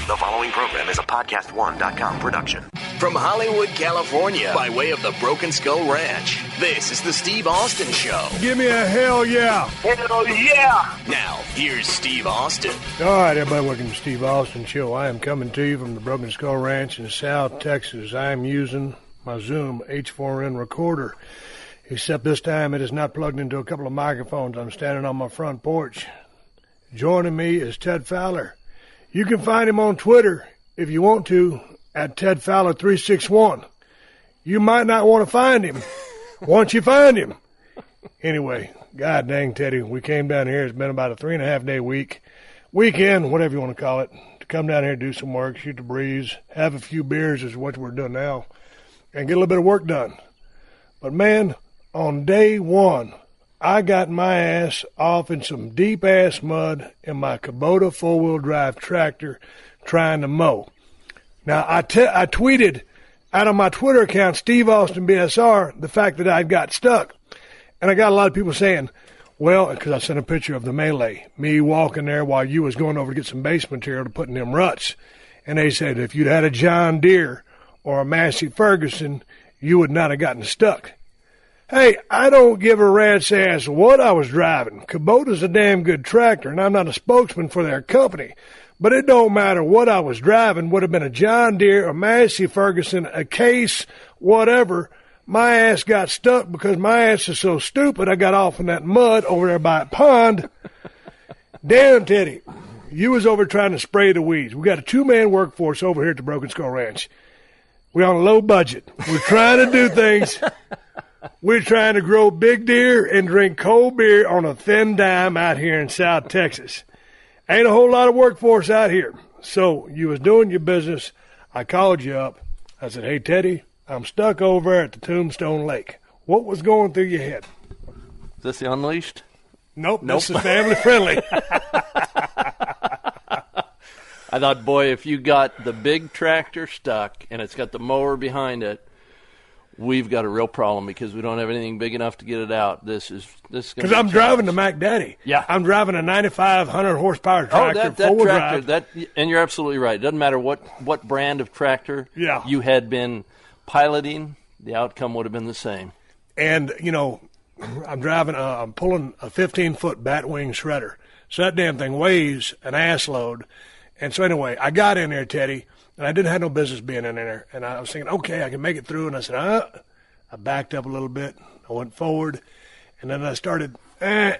The following program is a PodcastOne.com production. From Hollywood, California, by way of the Broken Skull Ranch, this is the Steve Austin Show. Give me a hell yeah. Hell yeah. Now, here's Steve Austin. All right, everybody, welcome to the Steve Austin Show. I am coming to you from the Broken Skull Ranch in South Texas. I am using my Zoom H4n recorder, except this time it is not plugged into a couple of microphones. I'm standing on my front porch. Joining me is Ted Fowler. You can find him on Twitter, if you want to, at Ted Fowler 361. You might not want to find him once you find him. Anyway, God dang, Teddy, we came down here. It's been about a 3.5-day weekend, whatever you want to call it, to come down here, do some work, shoot the breeze, have a few beers is what we're doing now, and get a little bit of work done. But, man, on day one, I got my ass off in some deep-ass mud in my Kubota four-wheel drive tractor trying to mow. Now, I tweeted out of my Twitter account, Steve Austin BSR, the fact that I got stuck. And I got a lot of people saying, well, because I sent a picture of the melee, me walking there while you was going over to get some base material to put in them ruts. And they said if you'd had a John Deere or a Massey Ferguson, you would not have gotten stuck. Hey, I don't give a rat's ass what I was driving. Kubota's a damn good tractor, and I'm not a spokesman for their company. But it don't matter what I was driving. Would have been a John Deere, a Massey Ferguson, a Case, whatever. My ass got stuck because my ass is so stupid I got off in that mud over there by a pond. Damn, Teddy, you was over trying to spray the weeds. We got a two-man workforce over here at the Broken Skull Ranch. We're on a low budget. We're trying to do things. We're trying to grow big deer and drink cold beer on a thin dime out here in South Texas. Ain't a whole lot of workforce out here. So you was doing your business. I called you up. I said, hey, Teddy, I'm stuck over at the Tombstone Lake. What was going through your head? Is this the Unleashed? Nope. This is family friendly. I thought, boy, if you got the big tractor stuck and it's got the mower behind it, we've got a real problem because we don't have anything big enough to get it out. This is because I'm driving the Mac Daddy. Yeah, I'm driving a 9500 horsepower tractor, that four-wheel tractor. drive. And you're absolutely right. It doesn't matter what brand of tractor you had been piloting, the outcome would have been the same. And you know, I'm pulling a 15-foot batwing shredder, so that damn thing weighs an ass load. And so anyway, I got in there, Teddy. And I didn't have no business being in there. And I was thinking, okay, I can make it through. And I said, I backed up a little bit. I went forward. And then I started, I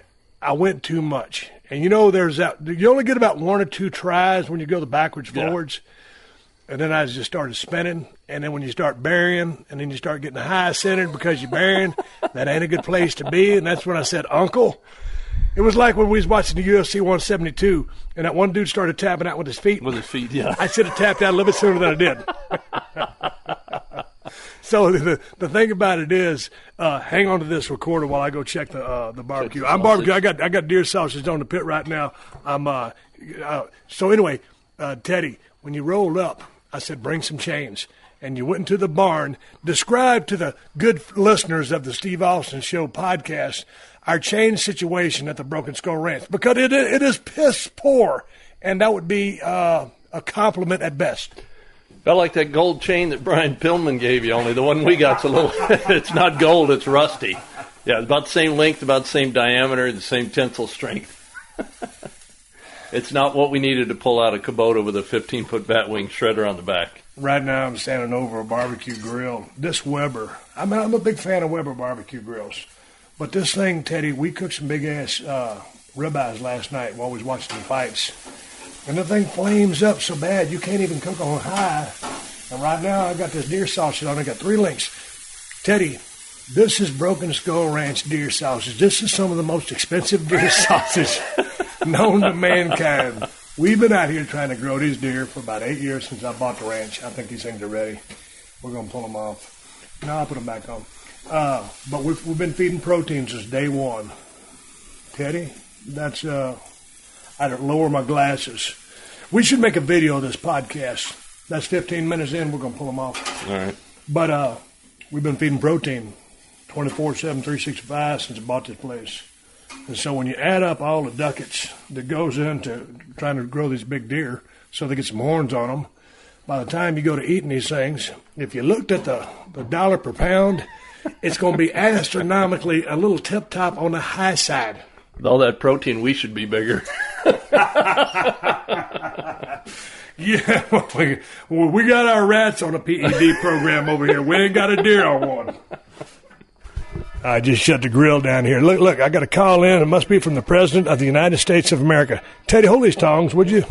went too much. And you know, you only get about one or two tries when you go the backwards, forwards. And then I just started spinning. And then when you start burying, and then you start getting high centered because you're burying, that ain't a good place to be. And that's when I said, Uncle. It was like when we was watching the UFC 172, and that one dude started tapping out with his feet. With his feet, yeah. I should have tapped out a little bit sooner than I did. So the thing about it is, hang on to this recorder while I go check the barbecue. I'm barbecue. I got deer sausage on the pit right now. So anyway, Teddy, when you rolled up, I said bring some chains. And you went into the barn. Describe to the good listeners of the Steve Austin Show podcast our chain situation at the Broken Skull Ranch, because it is piss poor, and that would be a compliment at best. Felt like that gold chain that Brian Pillman gave you, only the one we got's a little, it's not gold, it's rusty. Yeah, about the same length, about the same diameter, the same tensile strength. It's not what we needed to pull out a Kubota with a 15-foot batwing shredder on the back. Right now I'm standing over a barbecue grill. This Weber, I'm a big fan of Weber barbecue grills. But this thing, Teddy, we cooked some big-ass ribeyes last night while we was watching the fights. And the thing flames up so bad you can't even cook on high. And right now I got this deer sausage on. I got 3 links. Teddy, this is Broken Skull Ranch deer sausage. This is some of the most expensive deer sausage known to mankind. We've been out here trying to grow these deer for about 8 years since I bought the ranch. I think these things are ready. We're going to pull them off. No, I'll put them back on. But we've been feeding protein since day one. Teddy, that's, I don't lower my glasses. We should make a video of this podcast. That's 15 minutes in. We're going to pull them off. All right. But we've been feeding protein 24/7, 365 since I bought this place. And so when you add up all the ducats that goes into trying to grow these big deer, so they get some horns on them. By the time you go to eating these things, if you looked at the dollar per pound, it's going to be astronomically a little tip-top on the high side. With all that protein, we should be bigger. Yeah, we got our rats on a PED program over here. We ain't got a deer on one. I just shut the grill down here. Look, I got a call in. It must be from the President of the United States of America. Teddy, hold these tongs, would you?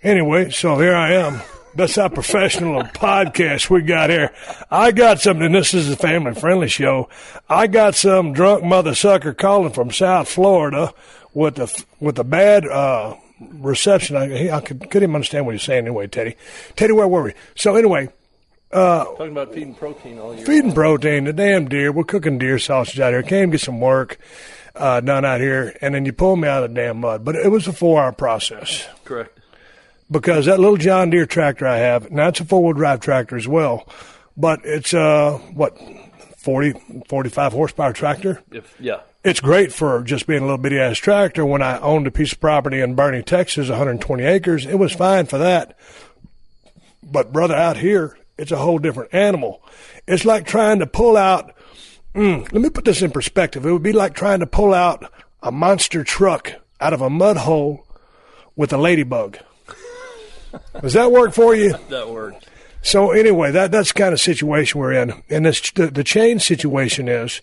Anyway, so here I am. That's how professional a podcast we got here. I got something, this is a family-friendly show. I got some drunk mother sucker calling from South Florida with a bad reception. I couldn't even understand what he's saying anyway, Teddy. Teddy, where were we? So anyway. Talking about feeding protein all year. Feeding protein, the damn deer. We're cooking deer sausage out here. Came get some work done out here, and then you pull me out of the damn mud. But it was a 4-hour process. Correct. Because that little John Deere tractor I have, now it's a 4-wheel drive tractor as well, but it's 45 horsepower tractor? Yeah. It's great for just being a little bitty ass tractor. When I owned a piece of property in Bernie, Texas, 120 acres, it was fine for that. But brother, out here, it's a whole different animal. It's like trying to pull out, let me put this in perspective. It would be like trying to pull out a monster truck out of a mud hole with a ladybug. Does that work for you? That works. So anyway, that's the kind of situation we're in. And the chain situation is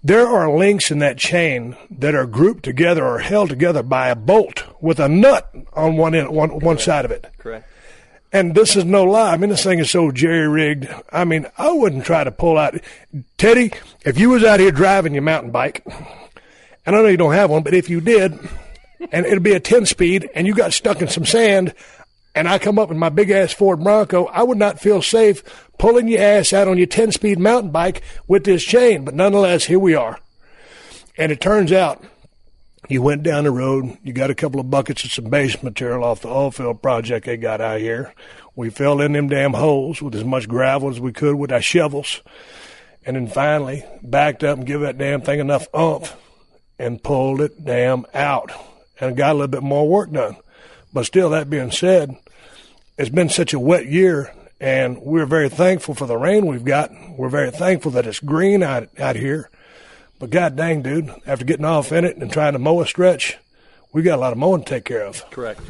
there are links in that chain that are grouped together or held together by a bolt with a nut on one side of it. Correct. And this is no lie. I mean, this thing is so jerry-rigged. I mean, I wouldn't try to pull out. Teddy, if you was out here driving your mountain bike, and I know you don't have one, but if you did, and it'd be a 10-speed, and you got stuck in some sand, and I come up in my big-ass Ford Bronco, I would not feel safe pulling your ass out on your 10-speed mountain bike with this chain. But nonetheless, here we are. And it turns out you went down the road, you got a couple of buckets of some base material off the oil field project they got out here. We filled in them damn holes with as much gravel as we could with our shovels. And then finally backed up and give that damn thing enough oomph and pulled it damn out. And got a little bit more work done. But still, that being said, it's been such a wet year, and we're very thankful for the rain we've got. We're very thankful that it's green out here. But god dang, dude, after getting off in it and trying to mow a stretch, we got a lot of mowing to take care of. Correct.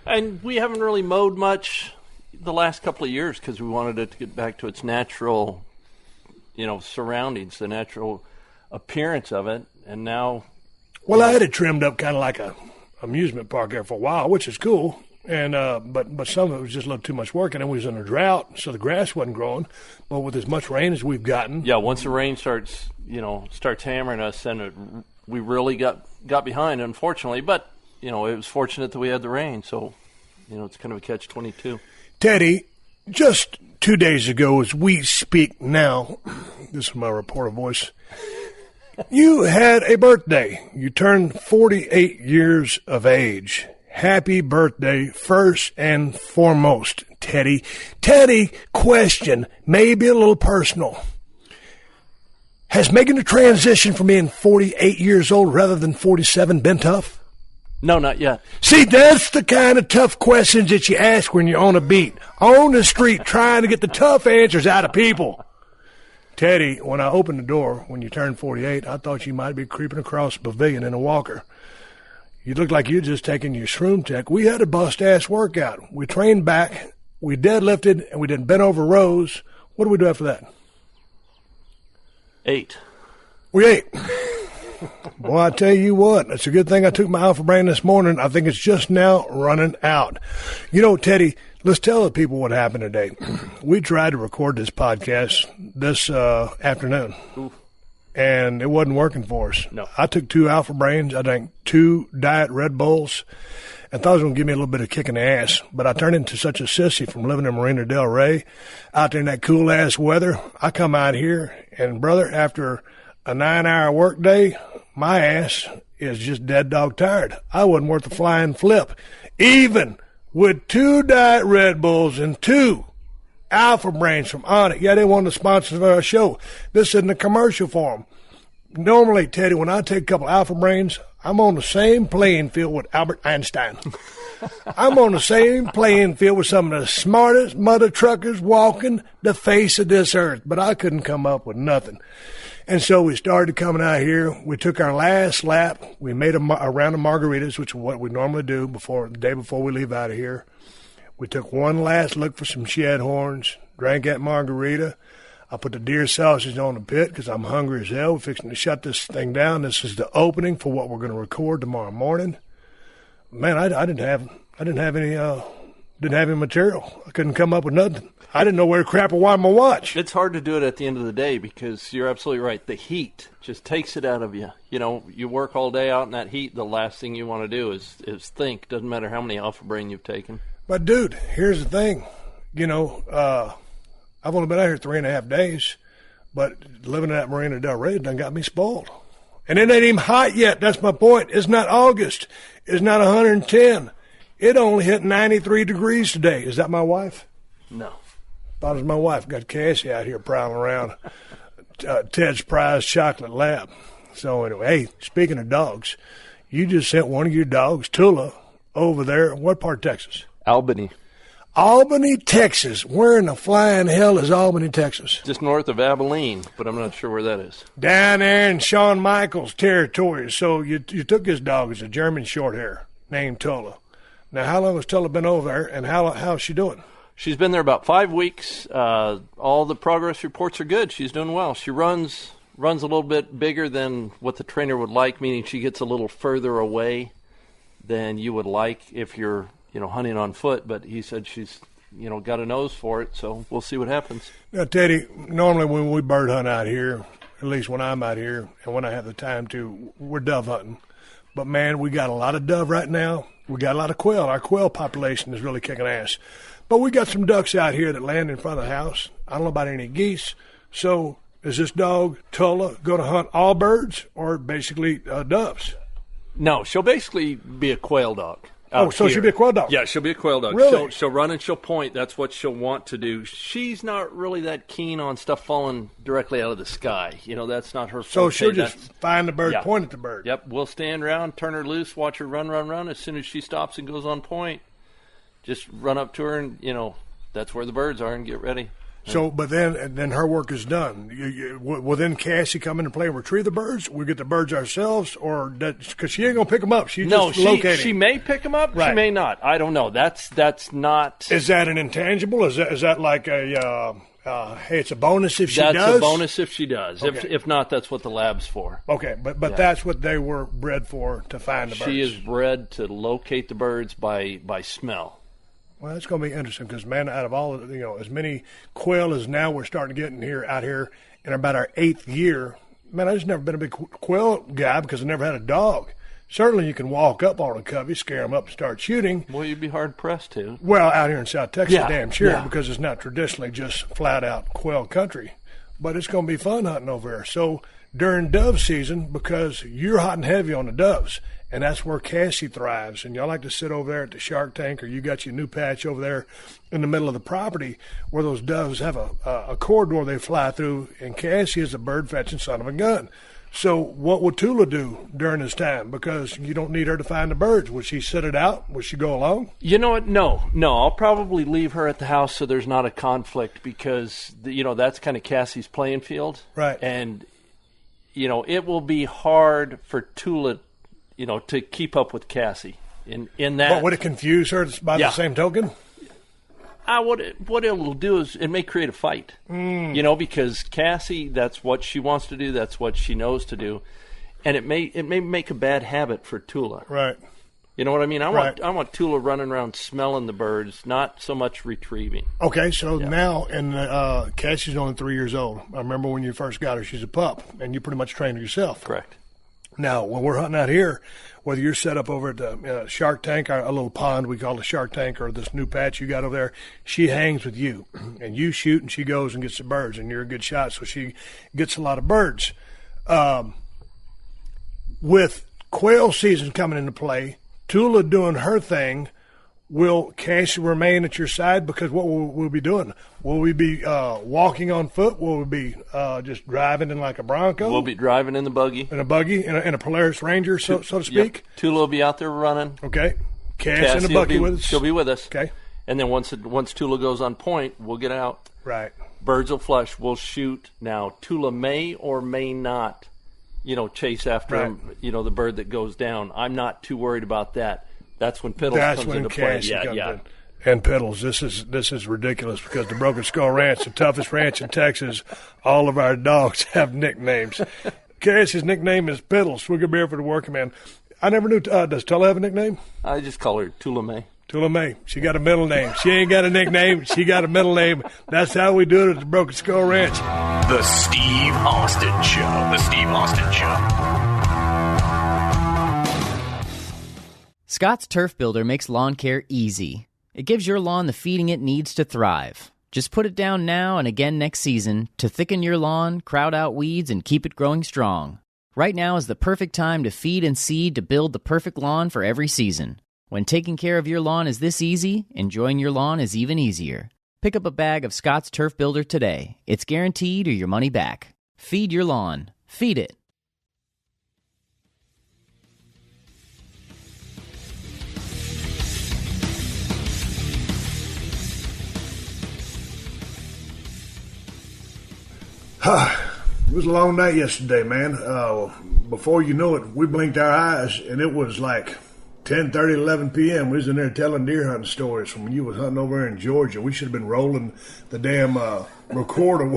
And we haven't really mowed much the last couple of years because we wanted it to get back to its natural, surroundings, the natural appearance of it. And now... Well, I had it trimmed up kind of like a amusement park there for a while, which is cool. And but some of it was just a little too much work, and then we was in a drought, so the grass wasn't growing. But with as much rain as we've gotten, once the rain starts hammering us, then we really got behind, unfortunately. But it was fortunate that we had the rain, so it's kind of a catch-22. Teddy, just 2 days ago, as we speak now, this is my reporter voice. You had a birthday. You turned 48 years of age. Happy birthday, first and foremost, Teddy. Teddy, question, maybe a little personal. Has making the transition from being 48 years old rather than 47 been tough? No, not yet. See, that's the kind of tough questions that you ask when you're on a beat, on the street, trying to get the tough answers out of people. Teddy, when I opened the door, when you turned 48, I thought you might be creeping across the pavilion in a walker. You looked like you just taken your shroom tech. We had a bust-ass workout. We trained back, we deadlifted, and we did bent over rows. What do we do after that? 8. We ate. Boy, I tell you what, it's a good thing I took my Alpha Brain this morning. I think it's just now running out. Teddy, let's tell the people what happened today. We tried to record this podcast this afternoon. Oof. And it wasn't working for us. No. I took 2 Alpha Brains, I drank 2 Diet Red Bulls, and thought it was going to give me a little bit of kick in the ass. But I turned into such a sissy from living in Marina Del Rey, out there in that cool-ass weather. I come out here, and, brother, after a 9-hour work day, my ass is just dead dog tired. I wasn't worth a flying flip. Even with 2 Diet Red Bulls and 2 Alpha Brains from Onnit. Yeah, they wanted to sponsor our show. This isn't a commercial for them. Normally, Teddy, when I take a couple Alpha Brains, I'm on the same playing field with Albert Einstein. I'm on the same playing field with some of the smartest mother truckers walking the face of this earth, but I couldn't come up with nothing. And so we started coming out here. We took our last lap. We made a round of margaritas, which is what we normally do the day before we leave out of here. We took one last look for some shed horns, drank that margarita. I put the deer sausage on the pit because I'm hungry as hell. We're fixing to shut this thing down. This is the opening for what we're going to record tomorrow morning. Man, I didn't have any material. I couldn't come up with nothing. I didn't know where to crap or wind my watch. It's hard to do it at the end of the day because you're absolutely right. The heat just takes it out of you. You know, you work all day out in that heat. The last thing you want to do is think. Doesn't matter how many Alpha Brain you've taken. But, dude, here's the thing. You know, I've only been out here 3.5 days, but living in that Marina Del Rey done got me spoiled. And it ain't even hot yet. That's my point. It's not August. It's not 110. It only hit 93 degrees today. Is that my wife? No. Thought it was my wife. Got Cassie out here prowling around Ted's Prize Chocolate Lab. So anyway, hey, speaking of dogs, you just sent one of your dogs, Tula, over there. What part of Texas? Albany. Albany, Texas. Where in the flying hell is Albany, Texas? Just north of Abilene, but I'm not sure where that is. Down there in Shawn Michaels' territory. So you took his dog as a German short hair named Tula. Now, how long has Tula been over there, and how's she doing? She's been there about 5 weeks. All the progress reports are good. She's doing well. She runs a little bit bigger than what the trainer would like, meaning she gets a little further away than you would like if you're, hunting on foot. But he said she's, got a nose for it, so we'll see what happens. Now, Teddy, normally when we bird hunt out here, at least when I'm out here and when I have the time to, we're dove hunting. But, man, we got a lot of dove right now. We got a lot of quail. Our quail population is really kicking ass. But we got some ducks out here that land in front of the house. I don't know about any geese. So is this dog, Tula, going to hunt all birds or basically doves? No, she'll basically be a quail dog. Oh, so she'll be a quail dog? Yeah, she'll be a quail dog. Really? She'll run and she'll point. That's what she'll want to do. She's not really that keen on stuff falling directly out of the sky. That's not her forte. So she'll just find the bird, yeah. Point at the bird. Yep, we'll stand around, turn her loose, watch her run. As soon as she stops and goes on point, just run up to her and, that's where the birds are and get ready. So, but then her work is done. Will then Cassie come in and play and retrieve the birds? We get the birds ourselves, or because she ain't gonna pick them up. She locating. She may pick them up. Right. She may not. I don't know. That's not. Is that an intangible? Is that like a hey, it's a bonus if she does? That's a bonus if she does. Okay. If not, that's what the lab's for. Okay, but yeah. That's what they were bred for, to find the birds. She is bred to locate the birds by smell. Well, that's going to be interesting because, man, out of all, as many quail as now we're starting to get out here in about our 8th year, man, I just never been a big quail guy because I never had a dog. Certainly you can walk up on a covey, scare them up, and start shooting. Well, you'd be hard-pressed to. Well, out here in South Texas, yeah. damn sure, yeah. because it's not traditionally just flat-out quail country. But it's going to be fun hunting over there. So during dove season, because you're hot and heavy on the doves, and that's where Cassie thrives. And y'all like to sit over there at the shark tank, or you got your new patch over there in the middle of the property where those doves have a corridor they fly through, and Cassie is a bird-fetching son of a gun. So what would Tula do during this time? Because you don't need her to find the birds. Would she sit it out? Would she go along? You know what? No. I'll probably leave her at the house so there's not a conflict because, that's kind of Cassie's playing field. Right. And, it will be hard for Tula, to keep up with Cassie in that. But would it confuse her by the same token? What it will do is it may create a fight, because Cassie, that's what she wants to do, that's what she knows to do, and it may make a bad habit for Tula. Right. You know what I mean? I want Tula running around smelling the birds, not so much retrieving. Okay, so now, and Cassie's only 3 years old. I remember when you first got her, she's a pup, and you pretty much trained her yourself. Correct. Now, when we're hunting out here, whether you're set up over at the shark tank, or a little pond we call the shark tank, or this new patch you got over there, she hangs with you. And you shoot, and she goes and gets the birds, and you're a good shot, so she gets a lot of birds. With quail season coming into play, Tula doing her thing, will Cassie remain at your side? Because what will we be doing? Will we be walking on foot? Will we be just driving in like a Bronco? We'll be driving in the buggy. In a buggy, in a Polaris Ranger, so to speak? Yep. Tula will be out there running. Okay. Cassie in the buggy with us? She'll be with us. Okay. And then once Tula goes on point, we'll get out. Right. Birds will flush. We'll shoot. Now, Tula may or may not, chase after him, the bird that goes down. I'm not too worried about that. That's when Piddles comes into play. In. And Piddles, this is ridiculous because the Broken Skull Ranch, the toughest ranch in Texas, all of our dogs have nicknames. Cassie's nickname is Piddles. Swig a beer for the working man. I never knew. Does Tula have a nickname? I just call her Tula May. Tula May. She got a middle name. She ain't got a nickname. She got a middle name. That's how we do it at the Broken Skull Ranch. The Steve Austin Show. The Steve Austin Show. Scott's Turf Builder makes lawn care easy. It gives your lawn the feeding it needs to thrive. Just put it down now and again next season to thicken your lawn, crowd out weeds, and keep it growing strong. Right now is the perfect time to feed and seed to build the perfect lawn for every season. When taking care of your lawn is this easy, enjoying your lawn is even easier. Pick up a bag of Scott's Turf Builder today. It's guaranteed or your money back. Feed your lawn. Feed it. It was a long night yesterday, man. Before you know it, we blinked our eyes, and it was like 10:30, 11 p.m. We was in there telling deer hunting stories from when you was hunting over in Georgia. We should have been rolling the damn recorder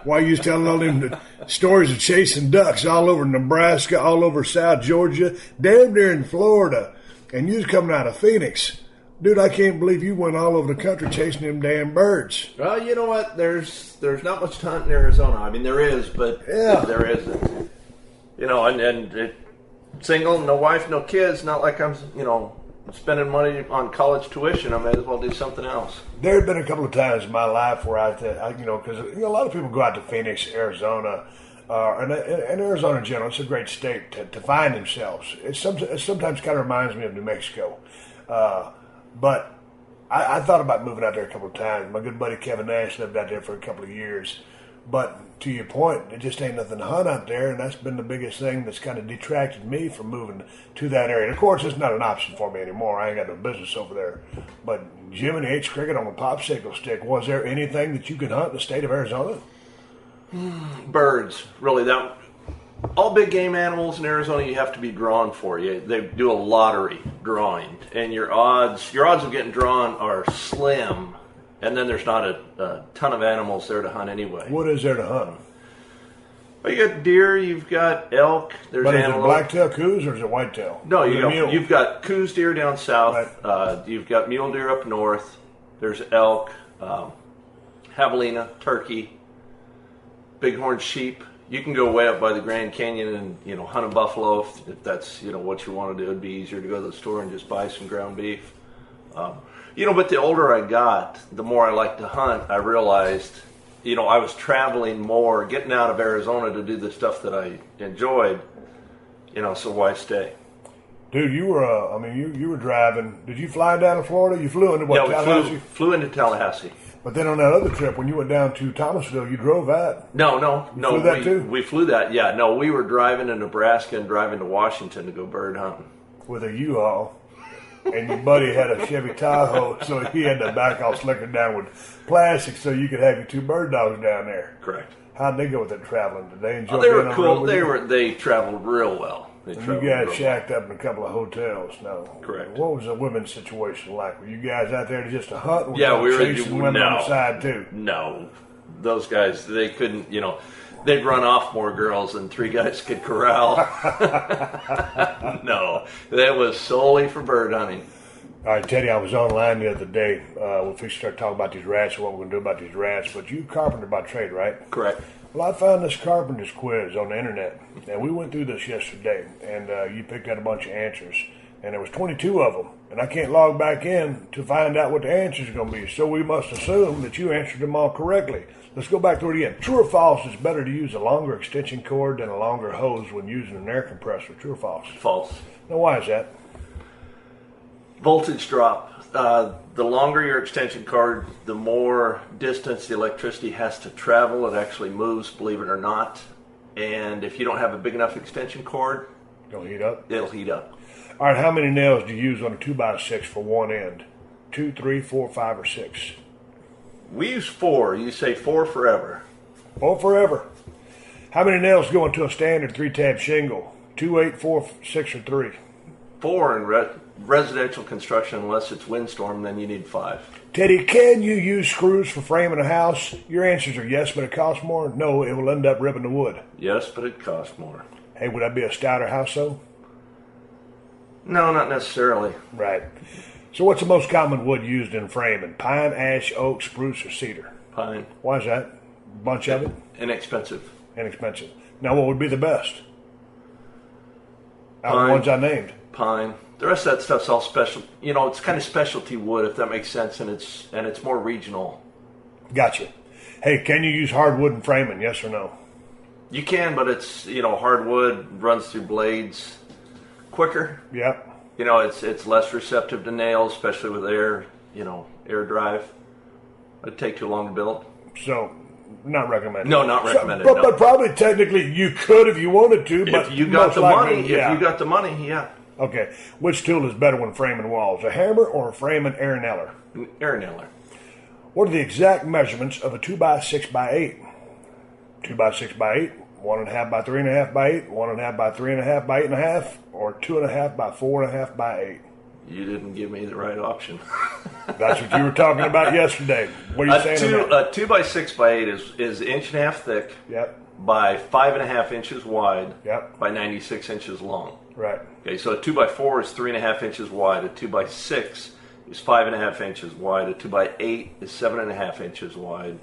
while you was telling all them stories of chasing ducks all over Nebraska, all over South Georgia, damn near in Florida, and you was coming out of Phoenix. Dude, I can't believe you went all over the country chasing them damn birds. Well, you know what? There's not much to hunt in Arizona. I mean, there is, but there isn't. And it, single, no wife, no kids. Not like I'm, spending money on college tuition. I may as well do something else. There have been a couple of times in my life where because a lot of people go out to Phoenix, Arizona, and Arizona in general. It's a great state to find themselves. It sometimes kind of reminds me of New Mexico. But I thought about moving out there a couple of times. My good buddy Kevin Nash lived out there for a couple of years. But to your point, it just ain't nothing to hunt out there, and that's been the biggest thing that's kind of detracted me from moving to that area. And of course, it's not an option for me anymore. I ain't got no business over there. But Jiminy H. Cricket on a popsicle stick, was there anything that you could hunt in the state of Arizona? Birds, really. All big game animals in Arizona you have to be drawn for. They do a lottery drawing, and your odds of getting drawn are slim. And then there's not a ton of animals there to hunt anyway. What is there to hunt? Well, you got deer, you've got elk. There's but antelope. Is it blacktail coos or is it whitetail? No, you've got coos deer down south. Right. You've got mule deer up north. There's elk, javelina, turkey, bighorn sheep. You can go way up by the Grand Canyon and hunt a buffalo if that's what you want to do. It'd be easier to go to the store and just buy some ground beef. But the older I got, the more I liked to hunt. I realized, I was traveling more, getting out of Arizona to do the stuff that I enjoyed. So why stay? Dude, you were, you were driving. Did you fly down to Florida? You flew into Tallahassee? We flew into Tallahassee. But then on that other trip, when you went down to Thomasville, you drove that. No. You flew that too? We flew that, yeah. No, we were driving to Nebraska and driving to Washington to go bird hunting. With a U-Haul. And your buddy had a Chevy Tahoe, so he had the back all slickered down with plastic so you could have your two bird dogs down there. Correct. How'd they go with that traveling? Did they enjoy They were being cool. on the road? They traveled real well. You guys shacked up in a couple of hotels. No. Correct. What was the women's situation like? Were you guys out there just to hunt? Or yeah, we were chasing women on the side too. No, those guys, they couldn't. They'd run off more girls than three guys could corral. No, that was solely for bird hunting. All right, Teddy, I was online the other day. We'll start talking about these rats and what we're going to do about these rats. But you carpenter by trade, right? Correct. Well, I found this carpenter's quiz on the internet, and we went through this yesterday, and you picked out a bunch of answers, and there was 22 of them, and I can't log back in to find out what the answers are going to be, so we must assume that you answered them all correctly. Let's go back through it again. True or false, it's better to use a longer extension cord than a longer hose when using an air compressor. True or false? False. Now, why is that? Voltage drop. The longer your extension cord, the more distance the electricity has to travel. It actually moves, believe it or not. And if you don't have a big enough extension cord, It'll heat up? It'll heat up. All right, how many nails do you use on a 2x6 for one end? 2, 3, 4, 5, or 6? We use 4. You say 4 forever. 4 forever. How many nails go into a standard 3-tab shingle? 2, 8, 4, 6, or 3? 4 in residential construction, unless it's windstorm, then you need 5. Teddy, can you use screws for framing a house? Your answers are yes, but it costs more. No, it will end up ripping the wood. Yes, but it costs more. Hey, would that be a stouter house, though? No, not necessarily. Right. So what's the most common wood used in framing? Pine, ash, oak, spruce, or cedar? Pine. Why is that? Bunch of it? Inexpensive. Inexpensive. Now, what would be the best? Out of Pine. the ones I named. Pine. The rest of that stuff's all special. You know, it's kind of specialty wood, if that makes sense, and it's more regional. Gotcha. Hey, can you use hardwood in framing? Yes or no? You can, but it's, hardwood runs through blades quicker. Yep. It's less receptive to nails, especially with air drive. It'd take too long to build. So, not recommended. No, not recommended. But probably technically you could if you wanted to. But if you got the money, yeah. If you got the money, yeah. Okay. Which tool is better when framing walls, a hammer or a framing air nailer? Air nailer. What are the exact measurements of a 2x6x8? 2x6x8, 1.5 by 3.5 by 8, 1.5 by 3.5 by 8.5, or 2.5 by 4.5 by 8? You didn't give me the right option. That's what you were talking about yesterday. What are you saying? A 2x6x8 is 1.5 thick. Yep. By 5.5 inches wide. Yep. By 96 inches long. Right. Okay, so a 2x4 is 3.5 inches wide. A 2x6 is 5.5 inches wide. A 2x8 is 7.5 inches wide.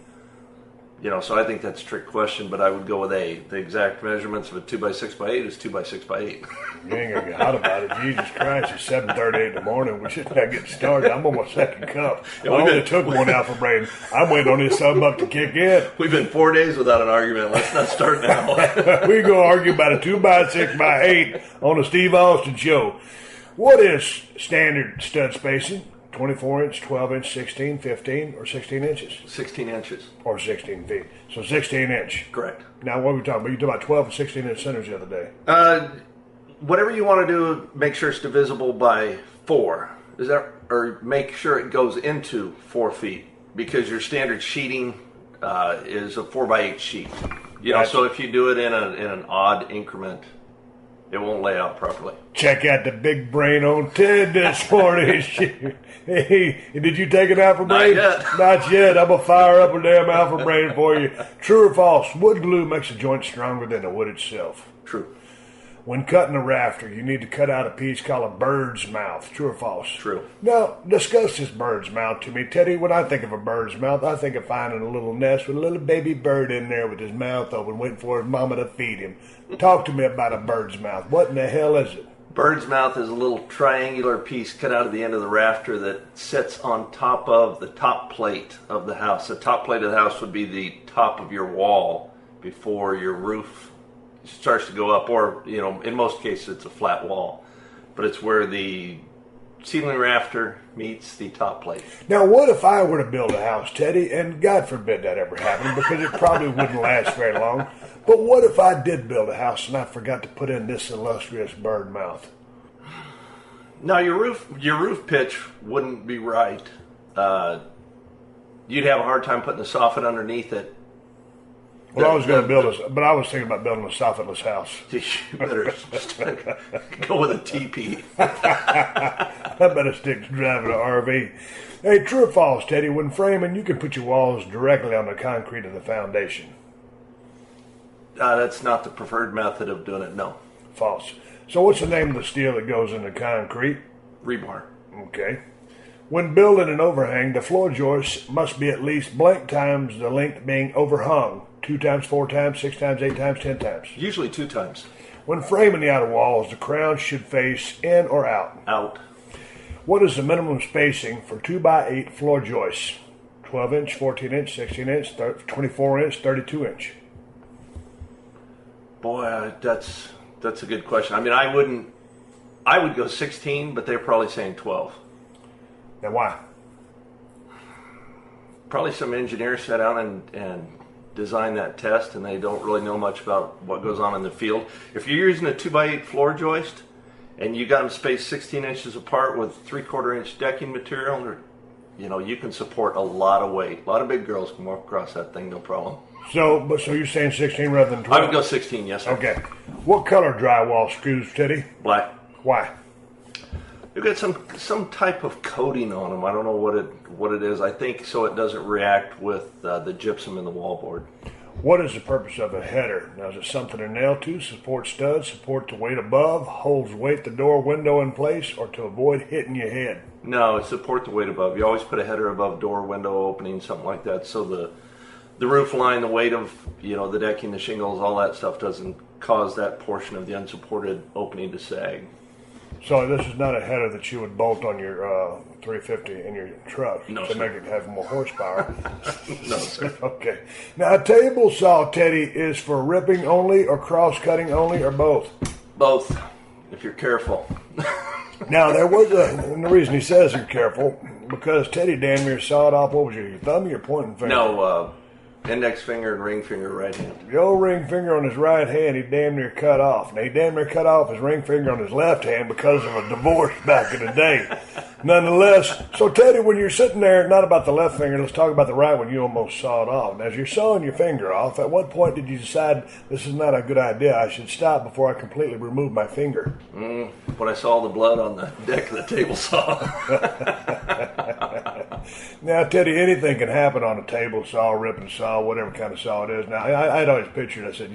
So I think that's a trick question, but I would go with A. The exact measurements of a 2x6x8 is 2x6x8. You ain't gonna get hot about it. Jesus Christ, it's 7:38 in the morning. We should not get started. I'm on my second cup. I only took one Alpha Brain. I'm waiting on this $7 to kick in. We've been 4 days without an argument. Let's not start now. We go argue about a 2x6x8 on the Steve Austin Show. What is standard stud spacing? 24 inch, 12 inch, 16, 15, or 16 inches? 16 inches. Or 16 feet. So 16 inch. Correct. Now, what are we talking about? You talked about 12 and 16 inch centers the other day. Whatever you want to do, make sure it's divisible by 4. Or make sure it goes into 4 feet, because your standard sheeting is a 4x8 sheet. So if you do it in an odd increment, it won't lay out properly. Check out the big brain on Ted this morning. Hey, did you take an Alpha Brain? Not yet. Not yet. I'm going to fire up a damn Alpha Brain for you. True or false? Wood glue makes a joint stronger than the wood itself. True. When cutting a rafter, you need to cut out a piece called a bird's mouth. True or false? True. Now, discuss this bird's mouth to me. Teddy, when I think of a bird's mouth, I think of finding a little nest with a little baby bird in there with his mouth open, waiting for his mama to feed him. Talk to me about a bird's mouth. What in the hell is it? Bird's mouth is a little triangular piece cut out of the end of the rafter that sits on top of the top plate of the house. The top plate of the house would be the top of your wall before your roof starts to go up, or, in most cases it's a flat wall. But it's where the ceiling rafter meets the top plate. Now, what if I were to build a house, Teddy, and God forbid that ever happened, because it probably wouldn't last very long. But what if I did build a house and I forgot to put in this illustrious bird mouth? Now, your roof pitch wouldn't be right. You'd have a hard time putting the soffit underneath it. Well, I was going to build I was thinking about building a soffitless house. You better go with a teepee. I better stick to driving an RV. Hey, true or false, Teddy? When framing, you can put your walls directly on the concrete of the foundation. That's not the preferred method of doing it, no. False. So what's the name of the steel that goes into concrete? Rebar. Okay. When building an overhang, the floor joist must be at least blank times the length being overhung. 2 times, 4 times, 6 times, 8 times, 10 times. Usually 2 times. When framing the outer walls, the crown should face in or out. Out. What is the minimum spacing for 2x8 floor joists? 12 inch, 14 inch, 16 inch, 24 inch, 32 inch. Boy, that's a good question. I mean, I would go 16, but they're probably saying 12. Now, why? Probably some engineers sat down and designed that test, and they don't really know much about what goes on in the field. If you're using a 2x8 floor joist and you got them spaced 16 inches apart with 3/4 inch decking material, you can support a lot of weight. A lot of big girls can walk across that thing, no problem. So you're saying 16 rather than 12? I would go 16, yes, sir. Okay. What color drywall screws, Teddy? Black. Why? They've got some type of coating on them. I don't know what it is. I think so it doesn't react with the gypsum in the wallboard. What is the purpose of a header? Now, is it something to nail to, support studs, support the weight above, holds weight the door window in place, or to avoid hitting your head? No, it's support the weight above. You always put a header above door, window opening, something like that, so the roof line, the weight of the decking, the shingles, all that stuff doesn't cause that portion of the unsupported opening to sag. So this is not a header that you would bolt on your 350 in your truck No, to sir. make it have more horsepower. No, sir. Okay. Now, a table saw, Teddy, is for ripping only or cross-cutting only or both? Both, if you're careful. Now, there was and the reason he says you're careful, because Teddy damn near sawed off, what was your thumb or your pointing finger? No, index finger and ring finger right hand. The old ring finger on his right hand, he damn near cut off. Now, he damn near cut off his ring finger on his left hand because of a divorce back in the day. Nonetheless, so Teddy, when you're sitting there, not about the left finger, let's talk about the right one, you almost sawed off. Now, as you're sawing your finger off, at what point did you decide this is not a good idea, I should stop before I completely remove my finger? When I saw the blood on the deck of the table saw. Now, Teddy, anything can happen on a table saw, ripping saw, whatever kind of saw it is. Now, I'd always pictured, I said,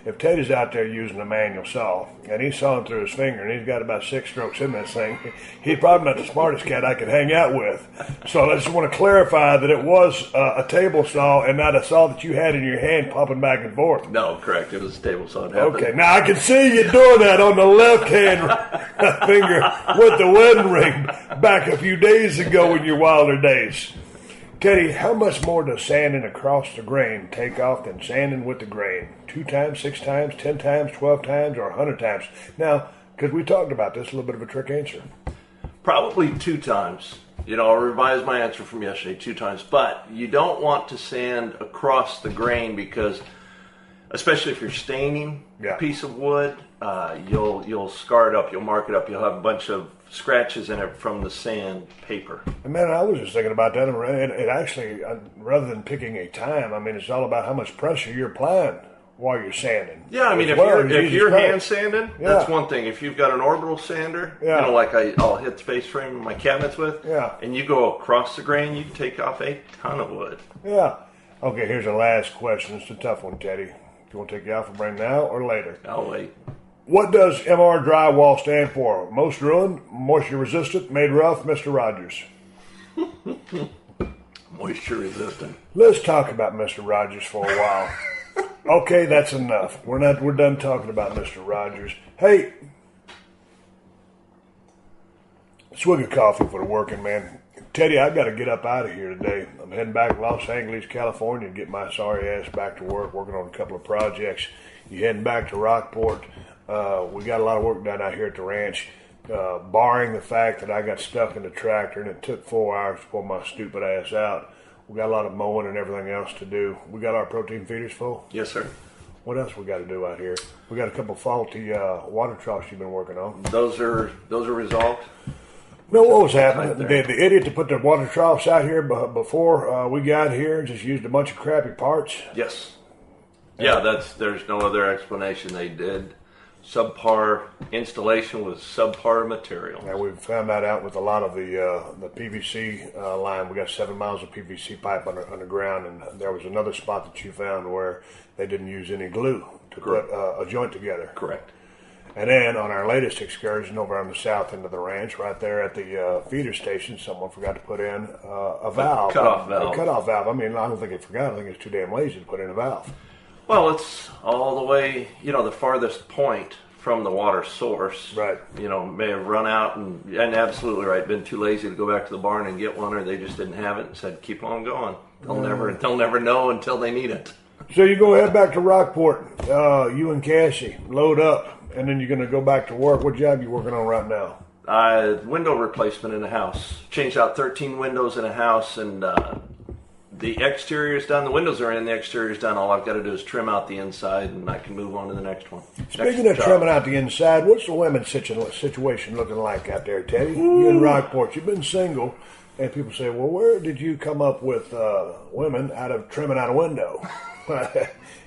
if Teddy's out there using a manual saw, and he's sawing through his finger, and he's got about 6 strokes in this thing, he's probably not the smartest cat I could hang out with. So I just want to clarify that it was a table saw and not a saw that you had in your hand popping back and forth. No, correct. It was a table saw. It happened. Okay, now I can see you doing that on the left hand finger with the wedding ring back a few days ago in your wilder days. Teddy, how much more does sanding across the grain take off than sanding with the grain? 2 times, 6 times, 10 times, 12 times, or 100 times? Now, because we talked about this, a little bit of a trick answer. Probably 2 times. I'll revise my answer from yesterday 2 times. But you don't want to sand across the grain because, especially if you're staining a piece of wood, you'll scar it up, you'll mark it up, you'll have a bunch of scratches in it from the sand paper. And man, I was just thinking about that. It actually, rather than picking a time, it's all about how much pressure you're applying while you're sanding. Yeah, if you're hand sanding, that's one thing. If you've got an orbital sander, like I'll hit the face frame of my cabinets with, and you go across the grain, you can take off a ton of wood. Yeah. Okay, here's the last question. It's a tough one, Teddy. Do you want to take you out for brain now or later? I'll wait. What does MR drywall stand for? Most ruined, moisture resistant, made rough, Mr. Rogers. Moisture resistant. Let's talk about Mr. Rogers for a while. Okay, that's enough. We're done talking about Mr. Rogers. Hey, swig of coffee for the working man. Teddy, I've got to get up out of here today. I'm heading back to Los Angeles, California, to get my sorry ass back to work, working on a couple of projects. You heading back to Rockport? We got a lot of work done out here at the ranch, barring the fact that I got stuck in the tractor and it took 4 hours to pull my stupid ass out. We got a lot of mowing and everything else to do. We got our protein feeders full? Yes, sir. What else we got to do out here? We got a couple faulty water troughs you've been working on. Those are resolved? No, what was happening? The idiot that put the water troughs out here before we got here just used a bunch of crappy parts. Yes. Yeah, there's no other explanation. They did subpar installation with subpar material. Yeah, we found that out with a lot of the PVC line. We got 7 miles of PVC pipe underground, and there was another spot that you found where they didn't use any glue to put a joint together. Correct. And then on our latest excursion over on the south end of the ranch, right there at the feeder station, someone forgot to put in a valve. Cut-off valve. A cut-off valve. I don't think they forgot. I think it's too damn lazy to put in a valve. Well, it's all the way, the farthest point from the water source. Right. May have run out and absolutely right, been too lazy to go back to the barn and get one, or they just didn't have it and said, keep on going. They'll never know until they need it. So you go head back to Rockport, you and Cassie, load up, and then you're going to go back to work. What job you working on right now? Window replacement in a house. Changed out 13 windows in a house, and the exterior's done. The windows are in, the exterior's done. All I've got to do is trim out the inside, and I can move on to the next one. Speaking of trimming out the inside, what's the women's situation looking like out there, Teddy? You in Rockport, you've been single, and people say, well, where did you come up with women out of trimming out a window?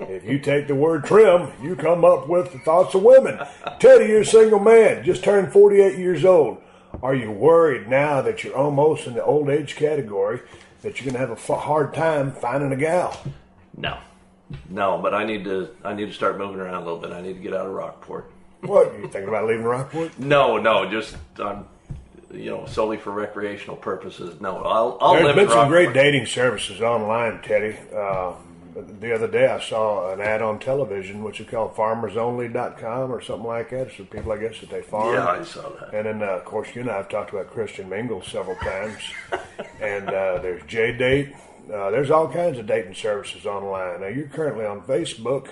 If you take the word trim, you come up with the thoughts of women. Teddy, you're a single man, just turned 48 years old. Are you worried now that you're almost in the old age category that you're going to have a hard time finding a gal? No, but I need to start moving around a little bit. I need to get out of Rockport. What, you thinking about leaving Rockport? No, just solely for recreational purposes. No, I'll live in Rockport. There's been some great dating services online, Teddy. The other day I saw an ad on television, which is called farmersonly.com or something like that. So people, I guess, that they farm. Yeah, I saw that. And then, of course, you and I have talked about Christian Mingle several times. And there's J-Date. There's all kinds of dating services online. Now, you're currently on Facebook.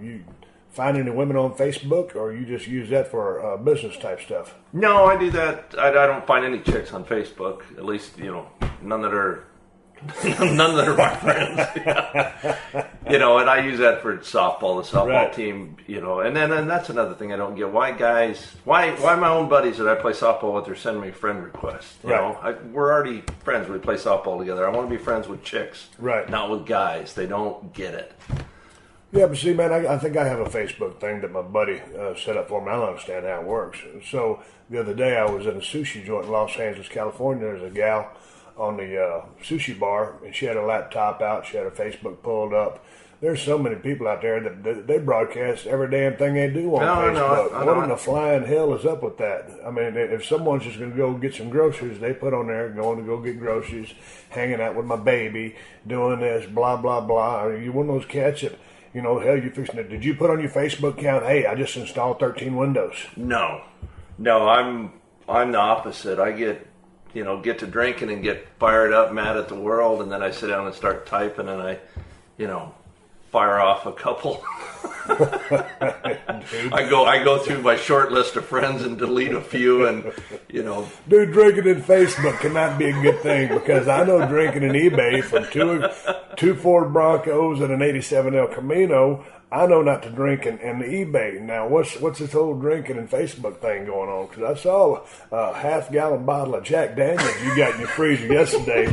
You find any women on Facebook, or you just use that for business type stuff? No, I do that. I don't find any chicks on Facebook. At least, none that are my friends. And I use that for softball, the softball team, and then that's another thing I don't get. Why my own buddies that I play softball with are sending me friend requests? We're already friends. We play softball together. I want to be friends with chicks, not with guys. They don't get it. Yeah, but see, man, I think I have a Facebook thing that my buddy set up for me. I don't understand how it works. So the other day I was in a sushi joint in Los Angeles, California. There's a gal on the sushi bar, and she had a laptop out. She had her Facebook pulled up. There's so many people out there that they broadcast every damn thing they do on Facebook. What in the flying hell is up with that? I mean, if someone's just going to go get some groceries, they put on there, going to go get groceries, hanging out with my baby, doing this, blah, blah, blah. Are you one of those cats that, hell, you fixing it? Did you put on your Facebook account, hey, I just installed 13 windows? No, I'm the opposite. I get to drinking and get fired up, mad at the world, and then I sit down and start typing, and I, fire off a couple. I go through my short list of friends and delete a few, and Dude, drinking in Facebook cannot be a good thing, because I know drinking in eBay from two Ford Broncos and an '87 El Camino. I know not to drink in the eBay. Now, what's this whole drinking and Facebook thing going on? Because I saw a half-gallon bottle of Jack Daniels you got in your freezer yesterday.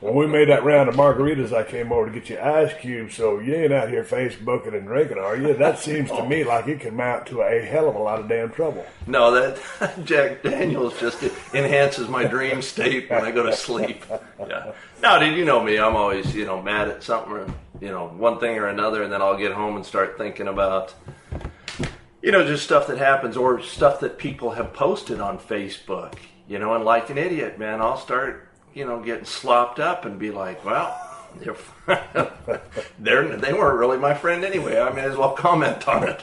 When we made that round of margaritas, I came over to get you ice cubes, so you ain't out here Facebooking and drinking, are you? That seems to me like it could mount to a hell of a lot of damn trouble. No, that Jack Daniels just enhances my dream state when I go to sleep. Yeah. No, dude, you know me. I'm always, mad at something or, one thing or another, and then I'll get home and start thinking about, just stuff that happens or stuff that people have posted on Facebook, and like an idiot, man, I'll start, getting slopped up and be like, well, they weren't really my friend anyway. I may as well comment on it.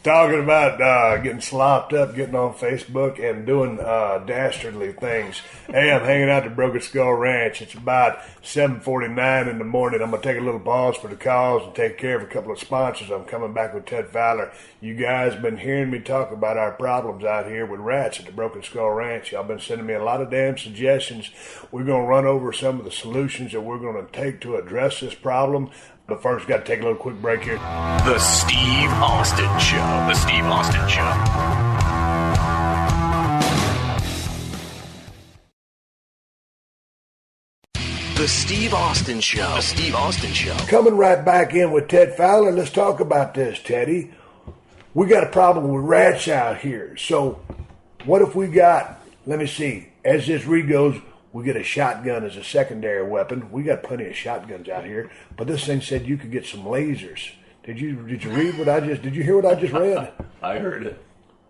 Talking about getting slopped up, getting on Facebook, and doing dastardly things. Hey, I'm hanging out at Broken Skull Ranch. It's about 7:49 in the morning. I'm going to take a little pause for the calls and take care of a couple of sponsors. I'm coming back with Ted Fowler. You guys been hearing me talk about our problems out here with rats at the Broken Skull Ranch. Y'all been sending me a lot of damn suggestions. We're going to run over some of the solutions that we're going to take to address this problem. But first, got to take a little quick break here. The Steve Austin Show. The Steve Austin Show. The Steve Austin Show. The Steve Austin Show. Coming right back in with Ted Fowler. Let's talk about this, Teddy. We got a problem with rats out here. So what if we got, let me see, as this read goes, we get a shotgun as a secondary weapon. We got plenty of shotguns out here, but this thing said you could get some lasers. Did you read what did you hear what I just read? I heard it.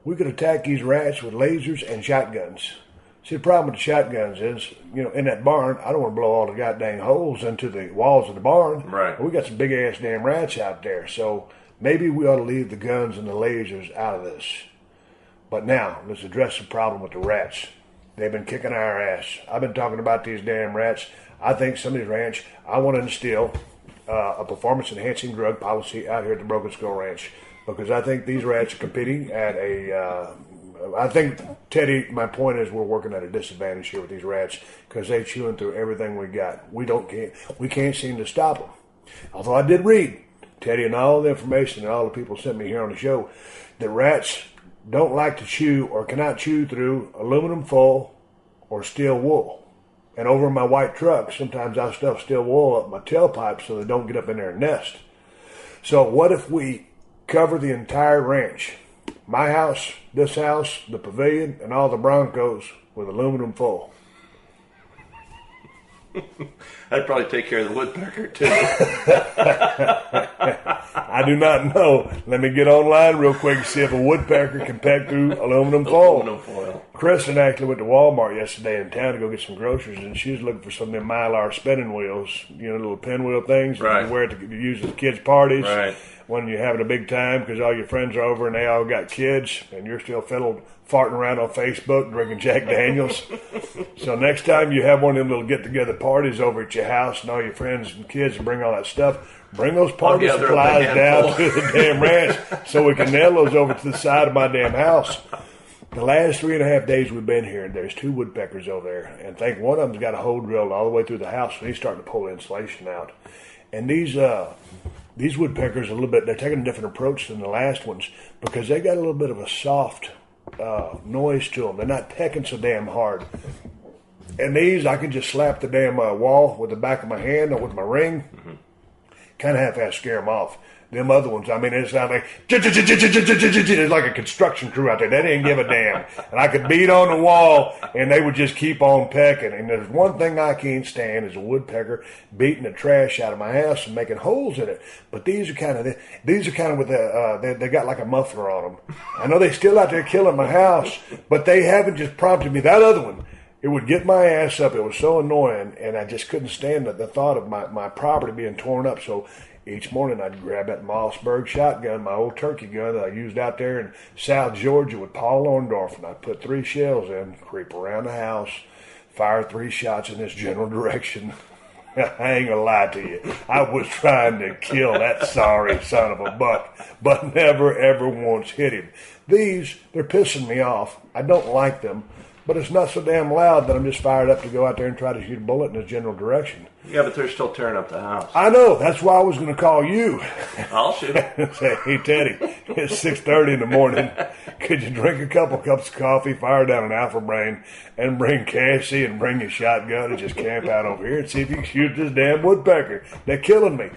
We could attack these rats with lasers and shotguns. See, the problem with the shotguns is, in that barn, I don't want to blow all the goddamn holes into the walls of the barn. Right. We got some big ass damn rats out there, so maybe we ought to leave the guns and the lasers out of this. But now, let's address the problem with the rats. They've been kicking our ass. I've been talking about these damn rats. I think somebody's ranch, I want to instill a performance-enhancing drug policy out here at the Broken Skull Ranch, because I think these rats are competing at a I think, Teddy, my point is we're working at a disadvantage here with these rats because they're chewing through everything we got. We can't seem to stop them. Although I did read, Teddy, and all the information that all the people sent me here on the show, that rats don't like to chew or cannot chew through aluminum foil or steel wool. And over in my white truck, sometimes I stuff steel wool up my tailpipe so they don't get up in there and nest. So what if we cover the entire ranch, my house, this house, the pavilion, and all the Broncos with aluminum foil? I'd probably take care of the woodpecker, too. I do not know. Let me get online real quick and see if a woodpecker can peck through aluminum foil. Aluminum foil. Kristen actually went to Walmart yesterday in town to go get some groceries, and she was looking for some of them Mylar spinning wheels, little pinwheel things. Right. You wear it to use at kids' parties. Right. When you're having a big time because all your friends are over and they all got kids, and you're still farting around on Facebook drinking Jack Daniels. So next time you have one of them little get-together parties over at your house and all your friends and kids bring all that stuff, bring those party supplies down to the damn ranch so we can nail those over to the side of my damn house. The last 3.5 days we've been here, there's 2 woodpeckers over there, and I think one of them's got a hole drilled all the way through the house, so he's starting to pull the insulation out. And these woodpeckers they're taking a different approach than the last ones because they got a little bit of a soft noise to them. They're not pecking so damn hard. And these, I can just slap the damn wall with the back of my hand or with my ring, kind of half-ass scare them off. Them other ones, it sounds like, it's like a construction crew out there. They didn't give a damn. And I could beat on the wall, and they would just keep on pecking. And there's one thing I can't stand is a woodpecker beating the trash out of my house and making holes in it. But these are kind of with they got like a muffler on them. I know they're still out there killing my house, but they haven't just prompted me. That other one, it would get my ass up. It was so annoying, and I just couldn't stand the thought of my property being torn up. So each morning I'd grab that Mossberg shotgun, my old turkey gun that I used out there in South Georgia with Paul Orndorff, and I'd put 3 shells in, creep around the house, fire 3 shots in this general direction. I ain't gonna lie to you. I was trying to kill that sorry son of a buck, but never ever once hit him. These, they're pissing me off. I don't like them. But it's not so damn loud that I'm just fired up to go out there and try to shoot a bullet in this general direction. Yeah, but they're still tearing up the house. I know. That's why I was going to call you. I'll shoot it. Say, hey, Teddy, it's 6:30 in the morning. Could you drink a couple cups of coffee, fire down an Alpha Brain, and bring Cassie and bring your shotgun and just camp out over here and see if you can shoot this damn woodpecker? They're killing me.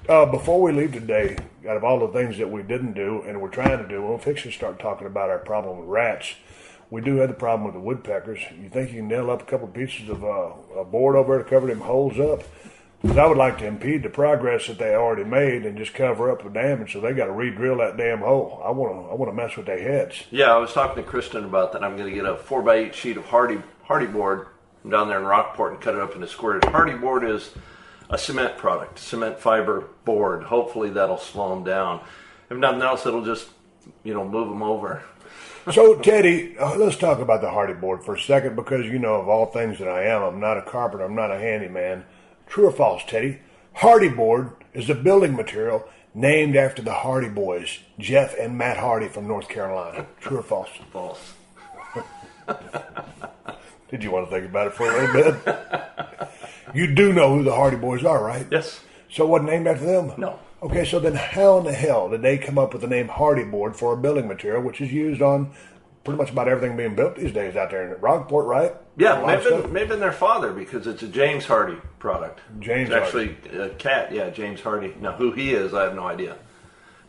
Before we leave today, out of all the things that we didn't do and we're trying to do, we'll fix and start talking about our problem with rats. We do have the problem with the woodpeckers. You think you can nail up a couple pieces of a board over there to cover them holes up? Because I would like to impede the progress that they already made and just cover up the damage, so they got to re-drill that damn hole. I want to mess with their heads. Yeah, I was talking to Kristen about that. I'm going to get a 4x8 sheet of hardy board from down there in Rockport and cut it up into squares. Hardy board is a cement product, cement fiber board. Hopefully that'll slow them down. If nothing else, it'll just move them over. So, Teddy, let's talk about the hardy board for a second because, of all things that I am, I'm not a carpenter, I'm not a handyman. True or false, Teddy? Hardy board is a building material named after the Hardy Boys, Jeff and Matt Hardy from North Carolina. True or false? False. Did you want to think about it for a little bit? You do know who the Hardy Boys are, right? Yes. So it wasn't named after them? No. Okay, so then how in the hell did they come up with the name Hardy board for a building material, which is used on pretty much about everything being built these days out there in Rockport, right? Yeah, maybe their father, because it's a James Hardy product. James Hardy. Actually, a cat, yeah, James Hardy. Now, who he is, I have no idea.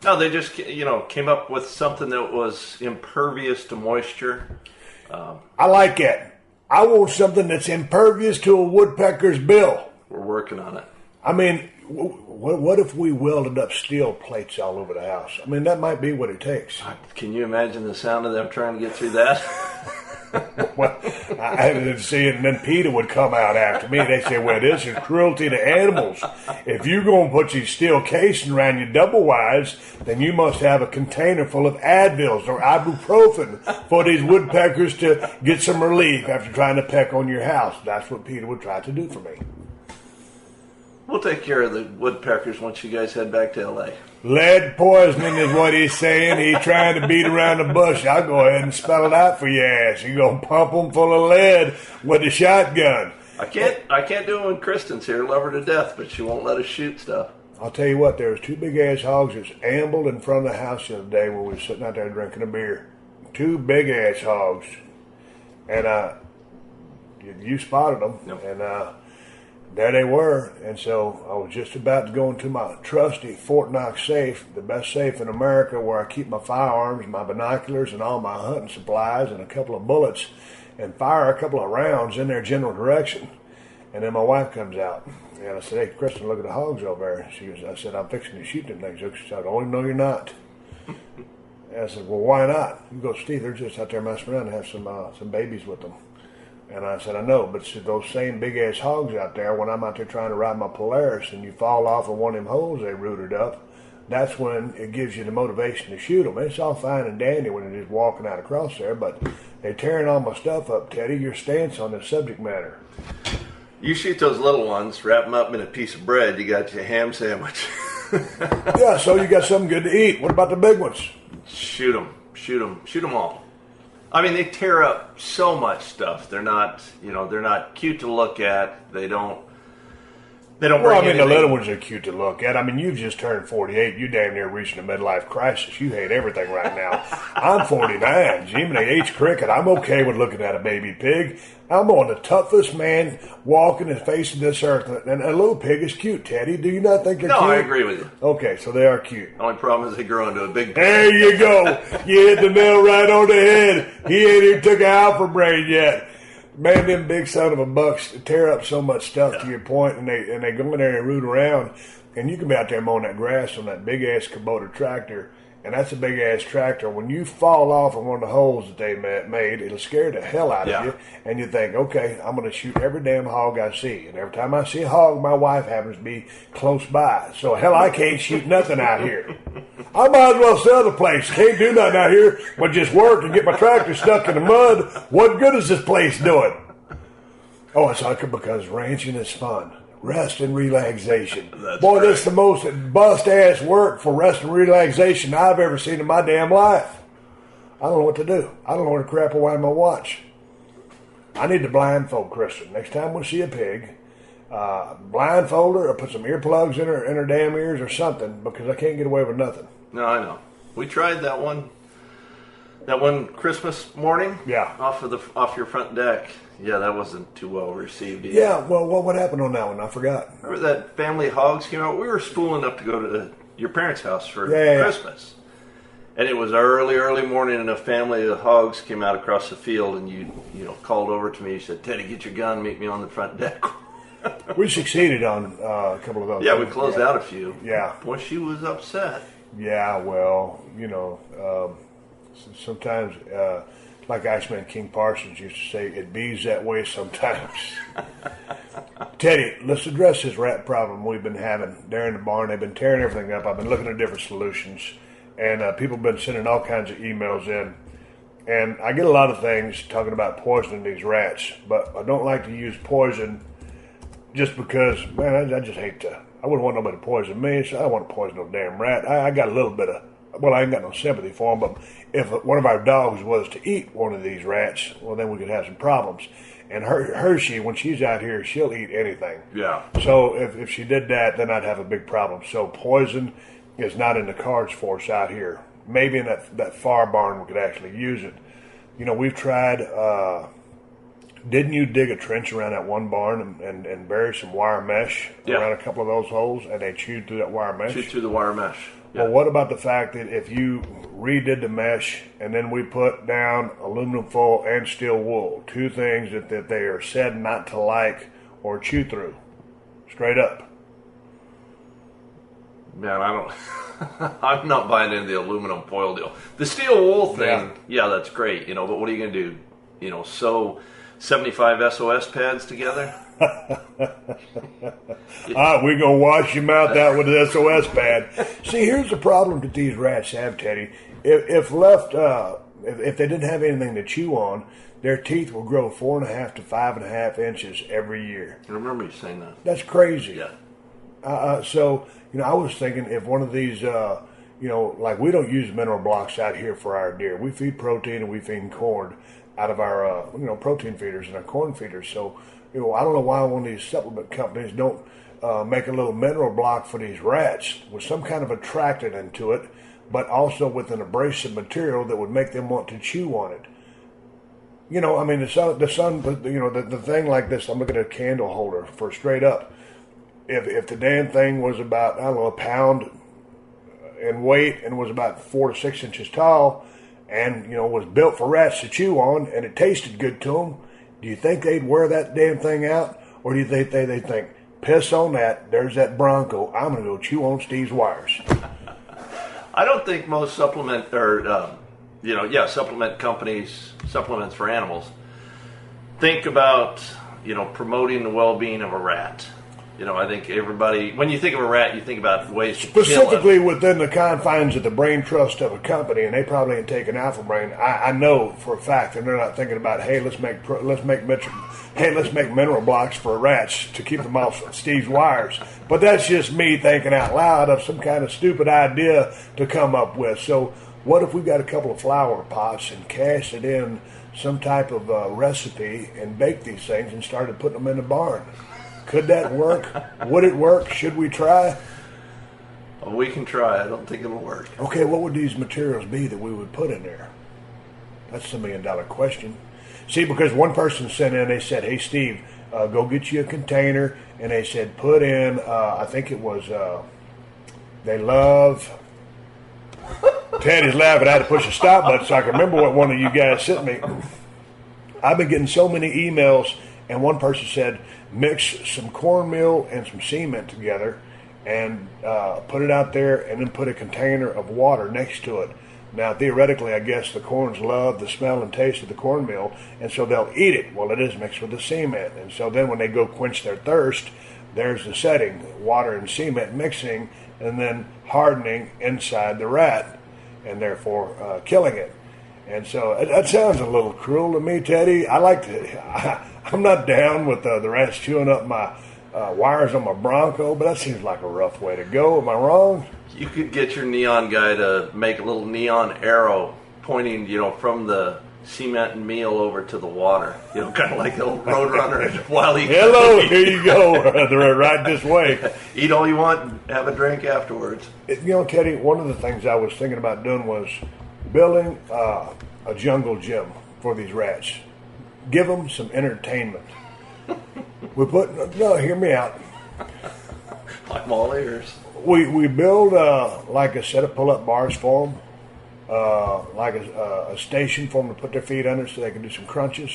No, they just, came up with something that was impervious to moisture. I like it. I want something that's impervious to a woodpecker's bill. We're working on it. I mean, what if we welded up steel plates all over the house? I mean, that might be what it takes. Can you imagine the sound of them trying to get through that? Well, I didn't see it, and then PETA would come out after me. They say, well, this is cruelty to animals. If you're going to put your steel casing around your double wides, then you must have a container full of Advils or ibuprofen for these woodpeckers to get some relief after trying to peck on your house. That's what PETA would try to do for me. We'll take care of the woodpeckers once you guys head back to L.A. Lead poisoning is what he's saying. He's trying to beat around the bush. I'll go ahead and spell it out for your ass. You're going to pump them full of lead with a shotgun. I can't do it when Kristen's here. Love her to death, but she won't let us shoot stuff. I'll tell you what, there was 2 big-ass hogs that ambled in front of the house the other day when we were sitting out there drinking a beer. 2 big-ass hogs. And you spotted them. Yep. And there they were. And so I was just about to go into my trusty Fort Knox safe, the best safe in America, where I keep my firearms, my binoculars, and all my hunting supplies, and a couple of bullets, and fire a couple of rounds in their general direction. And then my wife comes out. And I said, hey, Kristen, look at the hogs over there. I said, I'm fixing to shoot them things. She said, oh, no, you're not. And I said, well, why not? You go, Steve, they're just out there messing around and have some babies with them. And I said, I know, but those same big-ass hogs out there, when I'm out there trying to ride my Polaris and you fall off of one of them holes they rooted up, that's when it gives you the motivation to shoot them. It's all fine and dandy when you're just walking out across there, but they're tearing all my stuff up, Teddy. Your stance on this subject matter. You shoot those little ones, wrap them up in a piece of bread, you got your ham sandwich. Yeah, so you got something good to eat. What about the big ones? Shoot them all. I mean, they tear up so much stuff. They're not cute to look at. They don't bring anything. The little ones are cute to look at. I mean, you've just turned 48. You damn near reaching a midlife crisis. You hate everything right now. I'm 49. Jiminy H. Cricket. I'm okay with looking at a baby pig. I'm on the toughest man walking and facing this earth. And a little pig is cute, Teddy. Do you not think they're cute? No, I agree with you. Okay, so they are cute. The only problem is they grow into a big pig. There you go. You hit the nail right on the head. He ain't even took an alpha brain yet. Man, them big son of a bucks tear up so much stuff, to your point, and they go in there and root around, and you can be out there mowing that grass on that big-ass Kubota tractor, and that's a big-ass tractor. When you fall off in one of the holes that they made, it'll scare the hell out of you, and you think, okay, I'm going to shoot every damn hog I see, and every time I see a hog, my wife happens to be close by, so hell, I can't shoot nothing out here. I might as well sell the place. Can't do nothing out here but just work and get my tractor stuck in the mud. What good is this place doing? Oh, it's because ranching is fun. Rest and relaxation. Boy, this is the most bust-ass work for rest and relaxation I've ever seen in my damn life. I don't know what to do. I don't know where to crap away my watch. I need to blindfold Kristen. Next time we see a pig, blindfold her or put some earplugs in her damn ears or something, because I can't get away with nothing. No, I know. We tried that one Christmas morning. Yeah. Off your front deck. Yeah, that wasn't too well received either. Yeah, well, what happened on that one? I forgot. Remember that family of hogs came out? We were spooling up to go to your parents' house for Christmas. And it was early morning, and a family of hogs came out across the field, and you called over to me. You said, Teddy, get your gun, meet me on the front deck. We succeeded on a couple of those. Yeah, we closed out a few. Yeah. Boy, she was upset. Yeah, well, sometimes, like Iceman King Parsons used to say, it bees that way sometimes. Teddy, let's address this rat problem we've been having there in the barn. They've been tearing everything up. I've been looking at different solutions, and people have been sending all kinds of emails in. And I get a lot of things talking about poisoning these rats, but I don't like to use poison just because, man, I just hate to. I wouldn't want nobody to poison me, so I don't want to poison no damn rat. I got a little bit of, I ain't got no sympathy for them, but if one of our dogs was to eat one of these rats, well, then we could have some problems. And Hershey, when she's out here, she'll eat anything. Yeah. So if she did that, then I'd have a big problem. So poison is not in the cards for us out here. Maybe in that far barn we could actually use it. We've tried. Didn't you dig a trench around that one barn and bury some wire mesh around a couple of those holes, and they chewed through that wire mesh? Chewed through the wire mesh. Yeah. Well, what about the fact that if you redid the mesh and then we put down aluminum foil and steel wool, two things that they are said not to like or chew through, straight up? Man, I'm not buying into the aluminum foil deal. The steel wool thing, yeah that's great, but what are you going to do? Sew 75 SOS pads together? We're going to wash your mouth out with an SOS pad. See, here's the problem that these rats have, Teddy. If left, if they didn't have anything to chew on, their teeth will grow 4.5 to 5.5 inches every year. I remember you saying that. That's crazy. Yeah. So, I was thinking if one of these, like we don't use mineral blocks out here for our deer. We feed protein and we feed corn out of our, protein feeders and our corn feeders. So, I don't know why one of these supplement companies don't make a little mineral block for these rats with some kind of attractant into it, but also with an abrasive material that would make them want to chew on it. The thing like this, I'm looking at a candle holder for straight up. If the damn thing was about, a pound in weight and was about 4 to 6 inches tall and, was built for rats to chew on and it tasted good to them, do you think they'd wear that damn thing out? Or do you think they'd think, piss on that, there's that Bronco, I'm going to go chew on Steve's wires? I don't think most supplement companies, supplements for animals, think about, promoting the well-being of a rat. I think everybody, when you think of a rat, you think about ways to kill it. Specifically within the confines of the brain trust of a company, and they probably ain't taking Alpha Brain. I know for a fact that they're not thinking about, hey, let's make mineral blocks for rats to keep them off Steve's wires. But that's just me thinking out loud of some kind of stupid idea to come up with. So what if we got a couple of flower pots and cast it in some type of recipe and bake these things and started putting them in the barn? Could that work? Would it work? Should we try? Well, we can try. I don't think it'll work. Okay, what would these materials be that we would put in there? That's the $1 million question. See, because one person sent in, they said, hey, Steve, go get you a container. And they said, put in, I think it was, they love... Teddy's laughing. I had to push a stop button so I can remember what one of you guys sent me. I've been getting so many emails, and one person said, mix some cornmeal and some cement together and put it out there and then put a container of water next to it. Now, theoretically, I guess the corns love the smell and taste of the cornmeal, and so they'll eat it. Well, it is mixed with the cement. And so then when they go quench their thirst, there's the setting, water and cement mixing and then hardening inside the rat and therefore killing it. And so that sounds a little cruel to me, Teddy. I'm not down with the rats chewing up my wires on my Bronco, but that seems like a rough way to go. Am I wrong? You could get your neon guy to make a little neon arrow pointing, from the cement and meal over to the water. Kind of like the old Roadrunner while he... Hello, here you go. They're right this way. Eat all you want and have a drink afterwards. Teddy, one of the things I was thinking about doing was building a jungle gym for these rats. Give them some entertainment. Hear me out. I'm all ears. We build like a set of pull-up bars for them, like a station for them to put their feet under so they can do some crunches.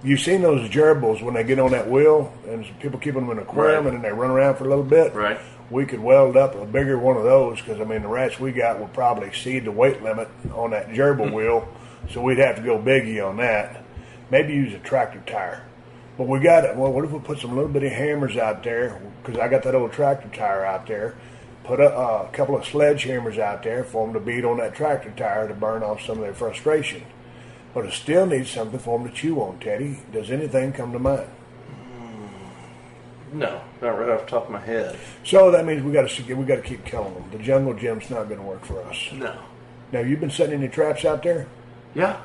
You've seen those gerbils when they get on that wheel and people keep them in an aquarium and then they run around for a little bit. Right. We could weld up a bigger one of those because, the rats we got would probably exceed the weight limit on that gerbil wheel, so we'd have to go biggie on that. Maybe use a tractor tire. But we got it. Well, what if we put some little bitty hammers out there? Because I got that old tractor tire out there. Put a couple of sledgehammers out there for them to beat on that tractor tire to burn off some of their frustration. But it still needs something for them to chew on, Teddy. Does anything come to mind? No, not right off the top of my head. So that means we got to keep killing them. The jungle gym's not going to work for us. No. Now, you've been setting any traps out there? Yeah,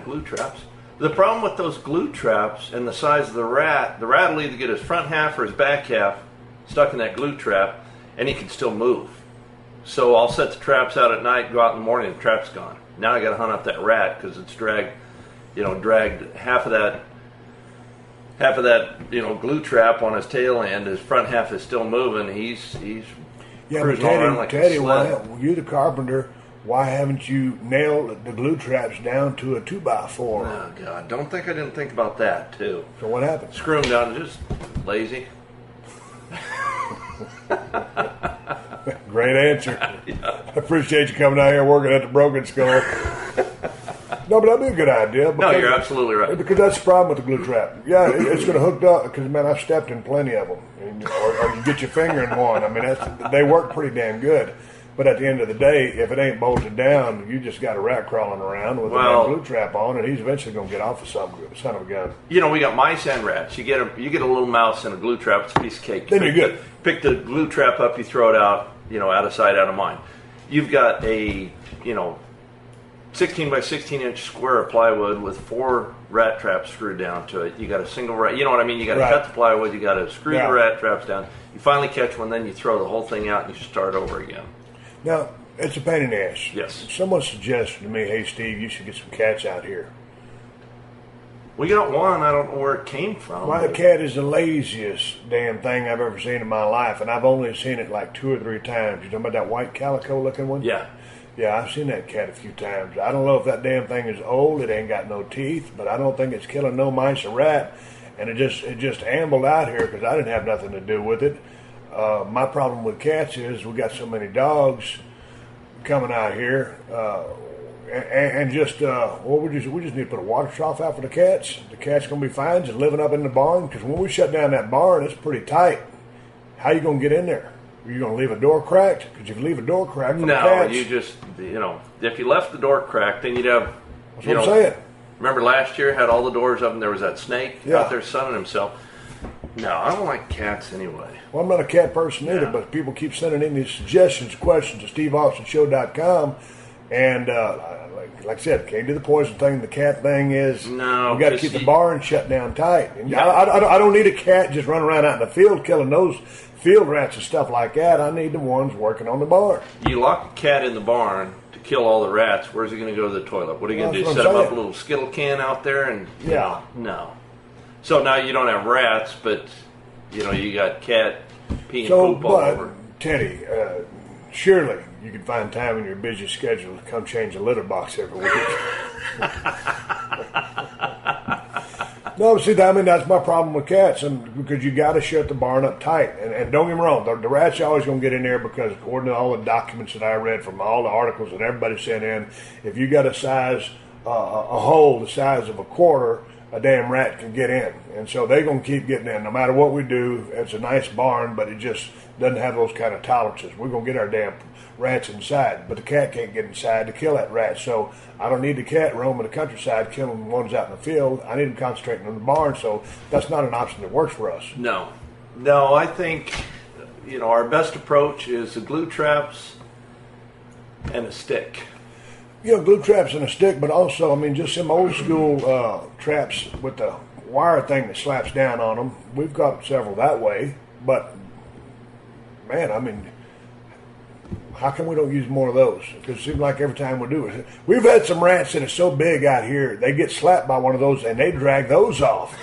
glue traps. The problem with those glue traps and the size of the rat will either get his front half or his back half stuck in that glue trap, and he can still move. So I'll set the traps out at night, go out in the morning, and the trap's gone. Now I got to hunt up that rat because it's dragged half of that glue trap on his tail end. His front half is still moving. He's cruising around like a sled. You're the carpenter. Why haven't you nailed the glue traps down to a 2x4? Oh, God. I didn't think about that, too. So what happened? Screw them down. Just lazy. Great answer. Yeah. I appreciate you coming out here working at the Broken Skull. No, but that'd be a good idea. No, you're absolutely right. Because that's the problem with the glue trap. Yeah, it's going to hook up. Because, man, I've stepped in plenty of them. Or you get your finger in one. They work pretty damn good. But at the end of the day, if it ain't bolted down, you just got a rat crawling around with a glue trap on, and he's eventually going to get off of some son of a gun. You know, we got mice and rats. You get a little mouse in a glue trap, it's a piece of cake. Then you're good. Pick the glue trap up, you throw it out, out of sight, out of mind. You've got a, 16 by 16 inch square of plywood with 4 rat traps screwed down to it. You got a single rat, you know what I mean? You got to cut the plywood, you got to screw the rat traps down. You finally catch one, then you throw the whole thing out and you start over again. Now, it's a pain in the ass. Yes. Someone suggested to me, hey, Steve, you should get some cats out here. We got one. I don't know where it came from. My cat is the laziest damn thing I've ever seen in my life, and I've only seen it like 2 or 3 times. You talking about that white calico looking one? Yeah. Yeah, I've seen that cat a few times. I don't know if that damn thing is old. It ain't got no teeth, but I don't think it's killing no mice or rat. And it just ambled out here because I didn't have nothing to do with it. My problem with cats is we got so many dogs coming out here, we just need to put a water trough out for the cats. The cats gonna be fine just living up in the barn, because when we shut down that barn, it's pretty tight. How you gonna get in there? Are you gonna leave a door cracked? Because if you leave a door cracked for the cats, you just if you left the door cracked, then you'd have. That's what I'm saying. Remember last year had all the doors up and there was that snake out there sunning himself. No, I don't like cats anyway. Well, I'm not a cat person either, but people keep sending in these suggestions, questions to SteveAustinShow.com, and like I said, can't do the poison thing. The cat thing is we got to keep the barn shut down tight. And I don't need a cat just running around out in the field killing those field rats and stuff like that. I need the ones working on the barn. You lock a cat in the barn to kill all the rats. Where's he going to go to the toilet? What are you going to do? Set him up a little Skittle can out there? And no. So now you don't have rats, but you got cat pee and poop all over. Teddy, surely you can find time in your busy schedule to come change a litter box every week. No, see, that's my problem with cats, and because you got to shut the barn up tight. And don't get me wrong, the rats are always going to get in there because according to all the documents that I read from all the articles that everybody sent in, if you got a hole the size of a quarter, a damn rat can get in. And so they're going to keep getting in. No matter what we do, it's a nice barn, but it just doesn't have those kind of tolerances. We're going to get our damn rats inside, but the cat can't get inside to kill that rat. So I don't need the cat roaming the countryside killing ones out in the field. I need them concentrating on the barn, so that's not an option that works for us. No, I think our best approach is the glue traps and a stick. Glue traps and a stick, but also, just some old school traps with the wire thing that slaps down on them. We've got several that way, but man, how come we don't use more of those? Because it seems like every time we do it, we've had some rats that are so big out here, they get slapped by one of those and they drag those off.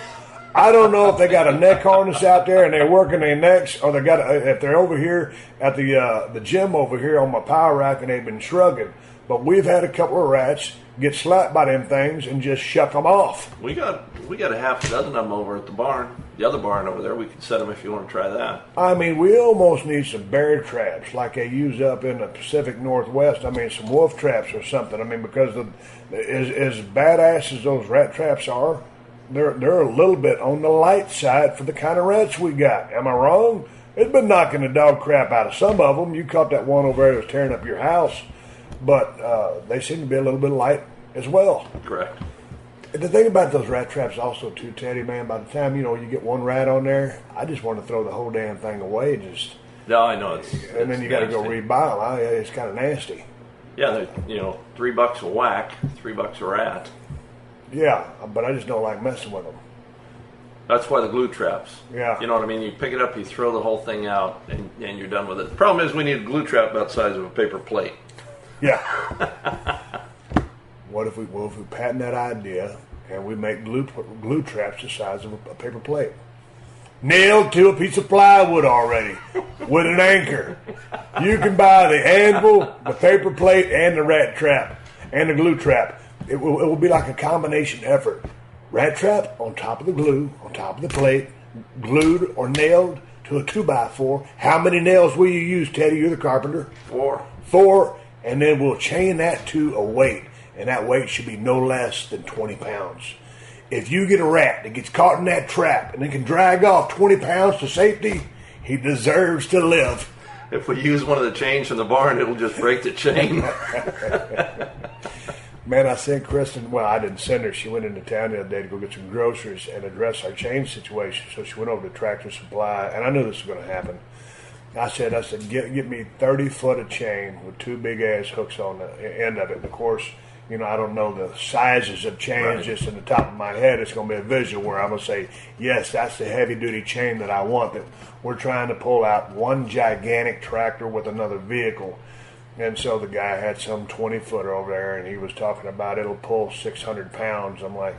I don't know if they got a neck harness out there and they're working their necks, or if they're over here at the gym over here on my power rack and they've been shrugging. But we've had a couple of rats get slapped by them things and just shuck them off. We got a half a dozen of them over at the barn. The other barn over there, we can set them if you want to try that. We almost need some bear traps like they use up in the Pacific Northwest. Some wolf traps or something. Because as badass as those rat traps are, they're a little bit on the light side for the kind of rats we got. Am I wrong? It's been knocking the dog crap out of some of them. You caught that one over there that was tearing up your house. But they seem to be a little bit light as well. Correct. The thing about those rat traps also, too, Teddy, man, by the time, you get one rat on there, I just want to throw the whole damn thing away. No, I know. And then you got to go rebuy them. It's kind of nasty. Yeah, $3 a whack, $3 a rat. Yeah, but I just don't like messing with them. That's why the glue traps. Yeah. You know what I mean? You pick it up, you throw the whole thing out, and you're done with it. The problem is we need a glue trap about the size of a paper plate. Yeah. What if we patent that idea and we make glue traps the size of a paper plate? Nailed to a piece of plywood already with an anchor. You can buy the anvil, the paper plate, and the rat trap and the glue trap. It will be like a combination effort. Rat trap on top of the glue, on top of the plate, glued or nailed to a 2x4. How many nails will you use, Teddy? You're the carpenter. 4. And then we'll chain that to a weight, and that weight should be no less than 20 pounds. If you get a rat that gets caught in that trap and then can drag off 20 pounds to safety, he deserves to live. if we use one of the chains from the barn, it'll just break the chain. Man, I sent Kristen, well, I didn't send her. She went into town the other day to go get some groceries and address our chain situation. So she went over to Tractor Supply, and I knew this was going to happen. I said, get me 30 foot of chain with 2 big-ass hooks on the end of it. And of course, you know, I don't know the sizes of chains right. Just in the top of my head. It's going to be a visual where I'm going to say, yes, that's the heavy-duty chain that I want. That we're trying to pull out one gigantic tractor with another vehicle. And so the guy had some 20-footer over there, and he was talking about it'll pull 600 pounds. I'm like,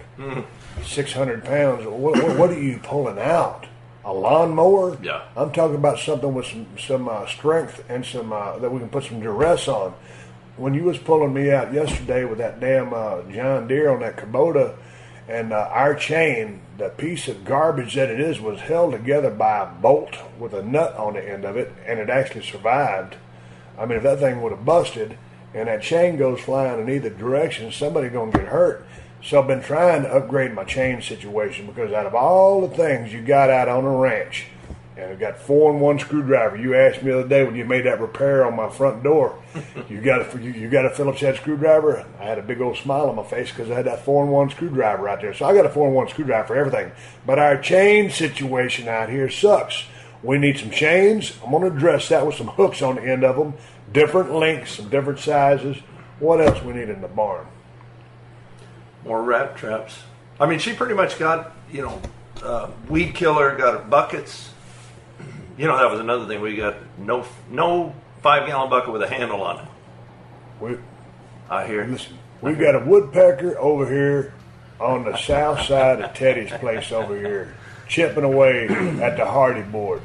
600 pounds? What are you pulling out? A lawnmower? Yeah. I'm talking about something with some strength and some that we can put some duress on. When you was pulling me out yesterday with that damn John Deere on that Kubota, and our chain, the piece of garbage that it is, was held together by a bolt with a nut on the end of it, and it actually survived. I mean, if that thing would have busted and that chain goes flying in either direction, somebody's going to get hurt. So I've been trying to upgrade my chain situation because out of all the things you got out on a ranch, and I've got 4-in-1 screwdriver. You asked me the other day when you made that repair on my front door, you got a Phillips head screwdriver? I had a big old smile on my face because I had that 4-in-1 screwdriver out there. So I got a 4-in-1 screwdriver for everything. But our chain situation out here sucks. We need some chains. I'm going to address that with some hooks on the end of them, different lengths, some different sizes. What else we need in the barn? More rat traps. I mean, she pretty much got, weed killer, got her buckets. You know, that was another thing. We got no 5-gallon bucket with a handle on it. I hear. Listen, we got a woodpecker over here on the south side of Teddy's place over here, chipping away at the hardy board.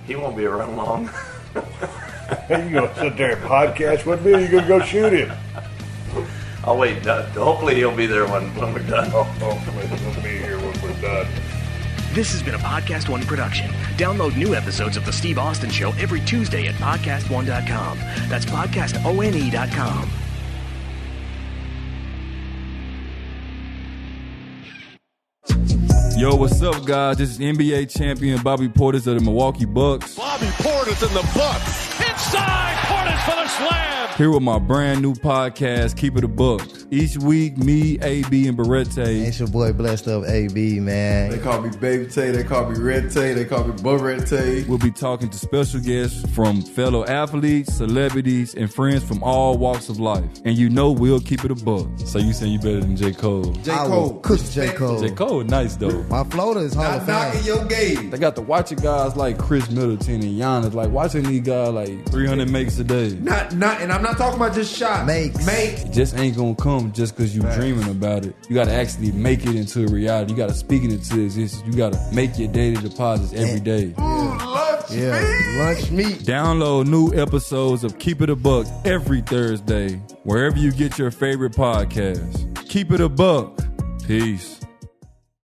He won't be around long. You gonna sit there and podcast with me, or you gonna go shoot him? I'll wait. Hopefully he'll be there when we're done. Hopefully he'll be here when we're done. This has been a PodcastOne production. Download new episodes of The Steve Austin Show every Tuesday at PodcastOne.com. That's PodcastOne.com. Yo, what's up, guys? This is NBA champion Bobby Portis of the Milwaukee Bucks. Bobby Portis in the Bucks. Inside, Portis for the slam. Here with my brand new podcast, Keep It a Buck. Each week, me, AB, and Barrette. It's your boy Blessed Up AB, man. They call me Baby Tay, they call me Red Tay, they call me Barrette. We'll be talking to special guests from fellow athletes, celebrities, and friends from all walks of life. And you know we'll keep it a buck. So you saying you better than J. Cole? J. Cole. Cook J. Cole. J. Cole, nice though. My floater is Hall of Fame. Knocking your game. They got to watch it guys like Chris Middleton and Giannis, like watching these guys like 300 makes a day. Not, and I'm not talking about just shots. Make. It just ain't gonna come just because you dreaming about it. You gotta actually make it into a reality. You gotta speak it into existence. You gotta make your daily deposits every day. Lunch meat. Download new episodes of Keep It a Buck every Thursday, wherever you get your favorite podcast. Keep it a buck. Peace.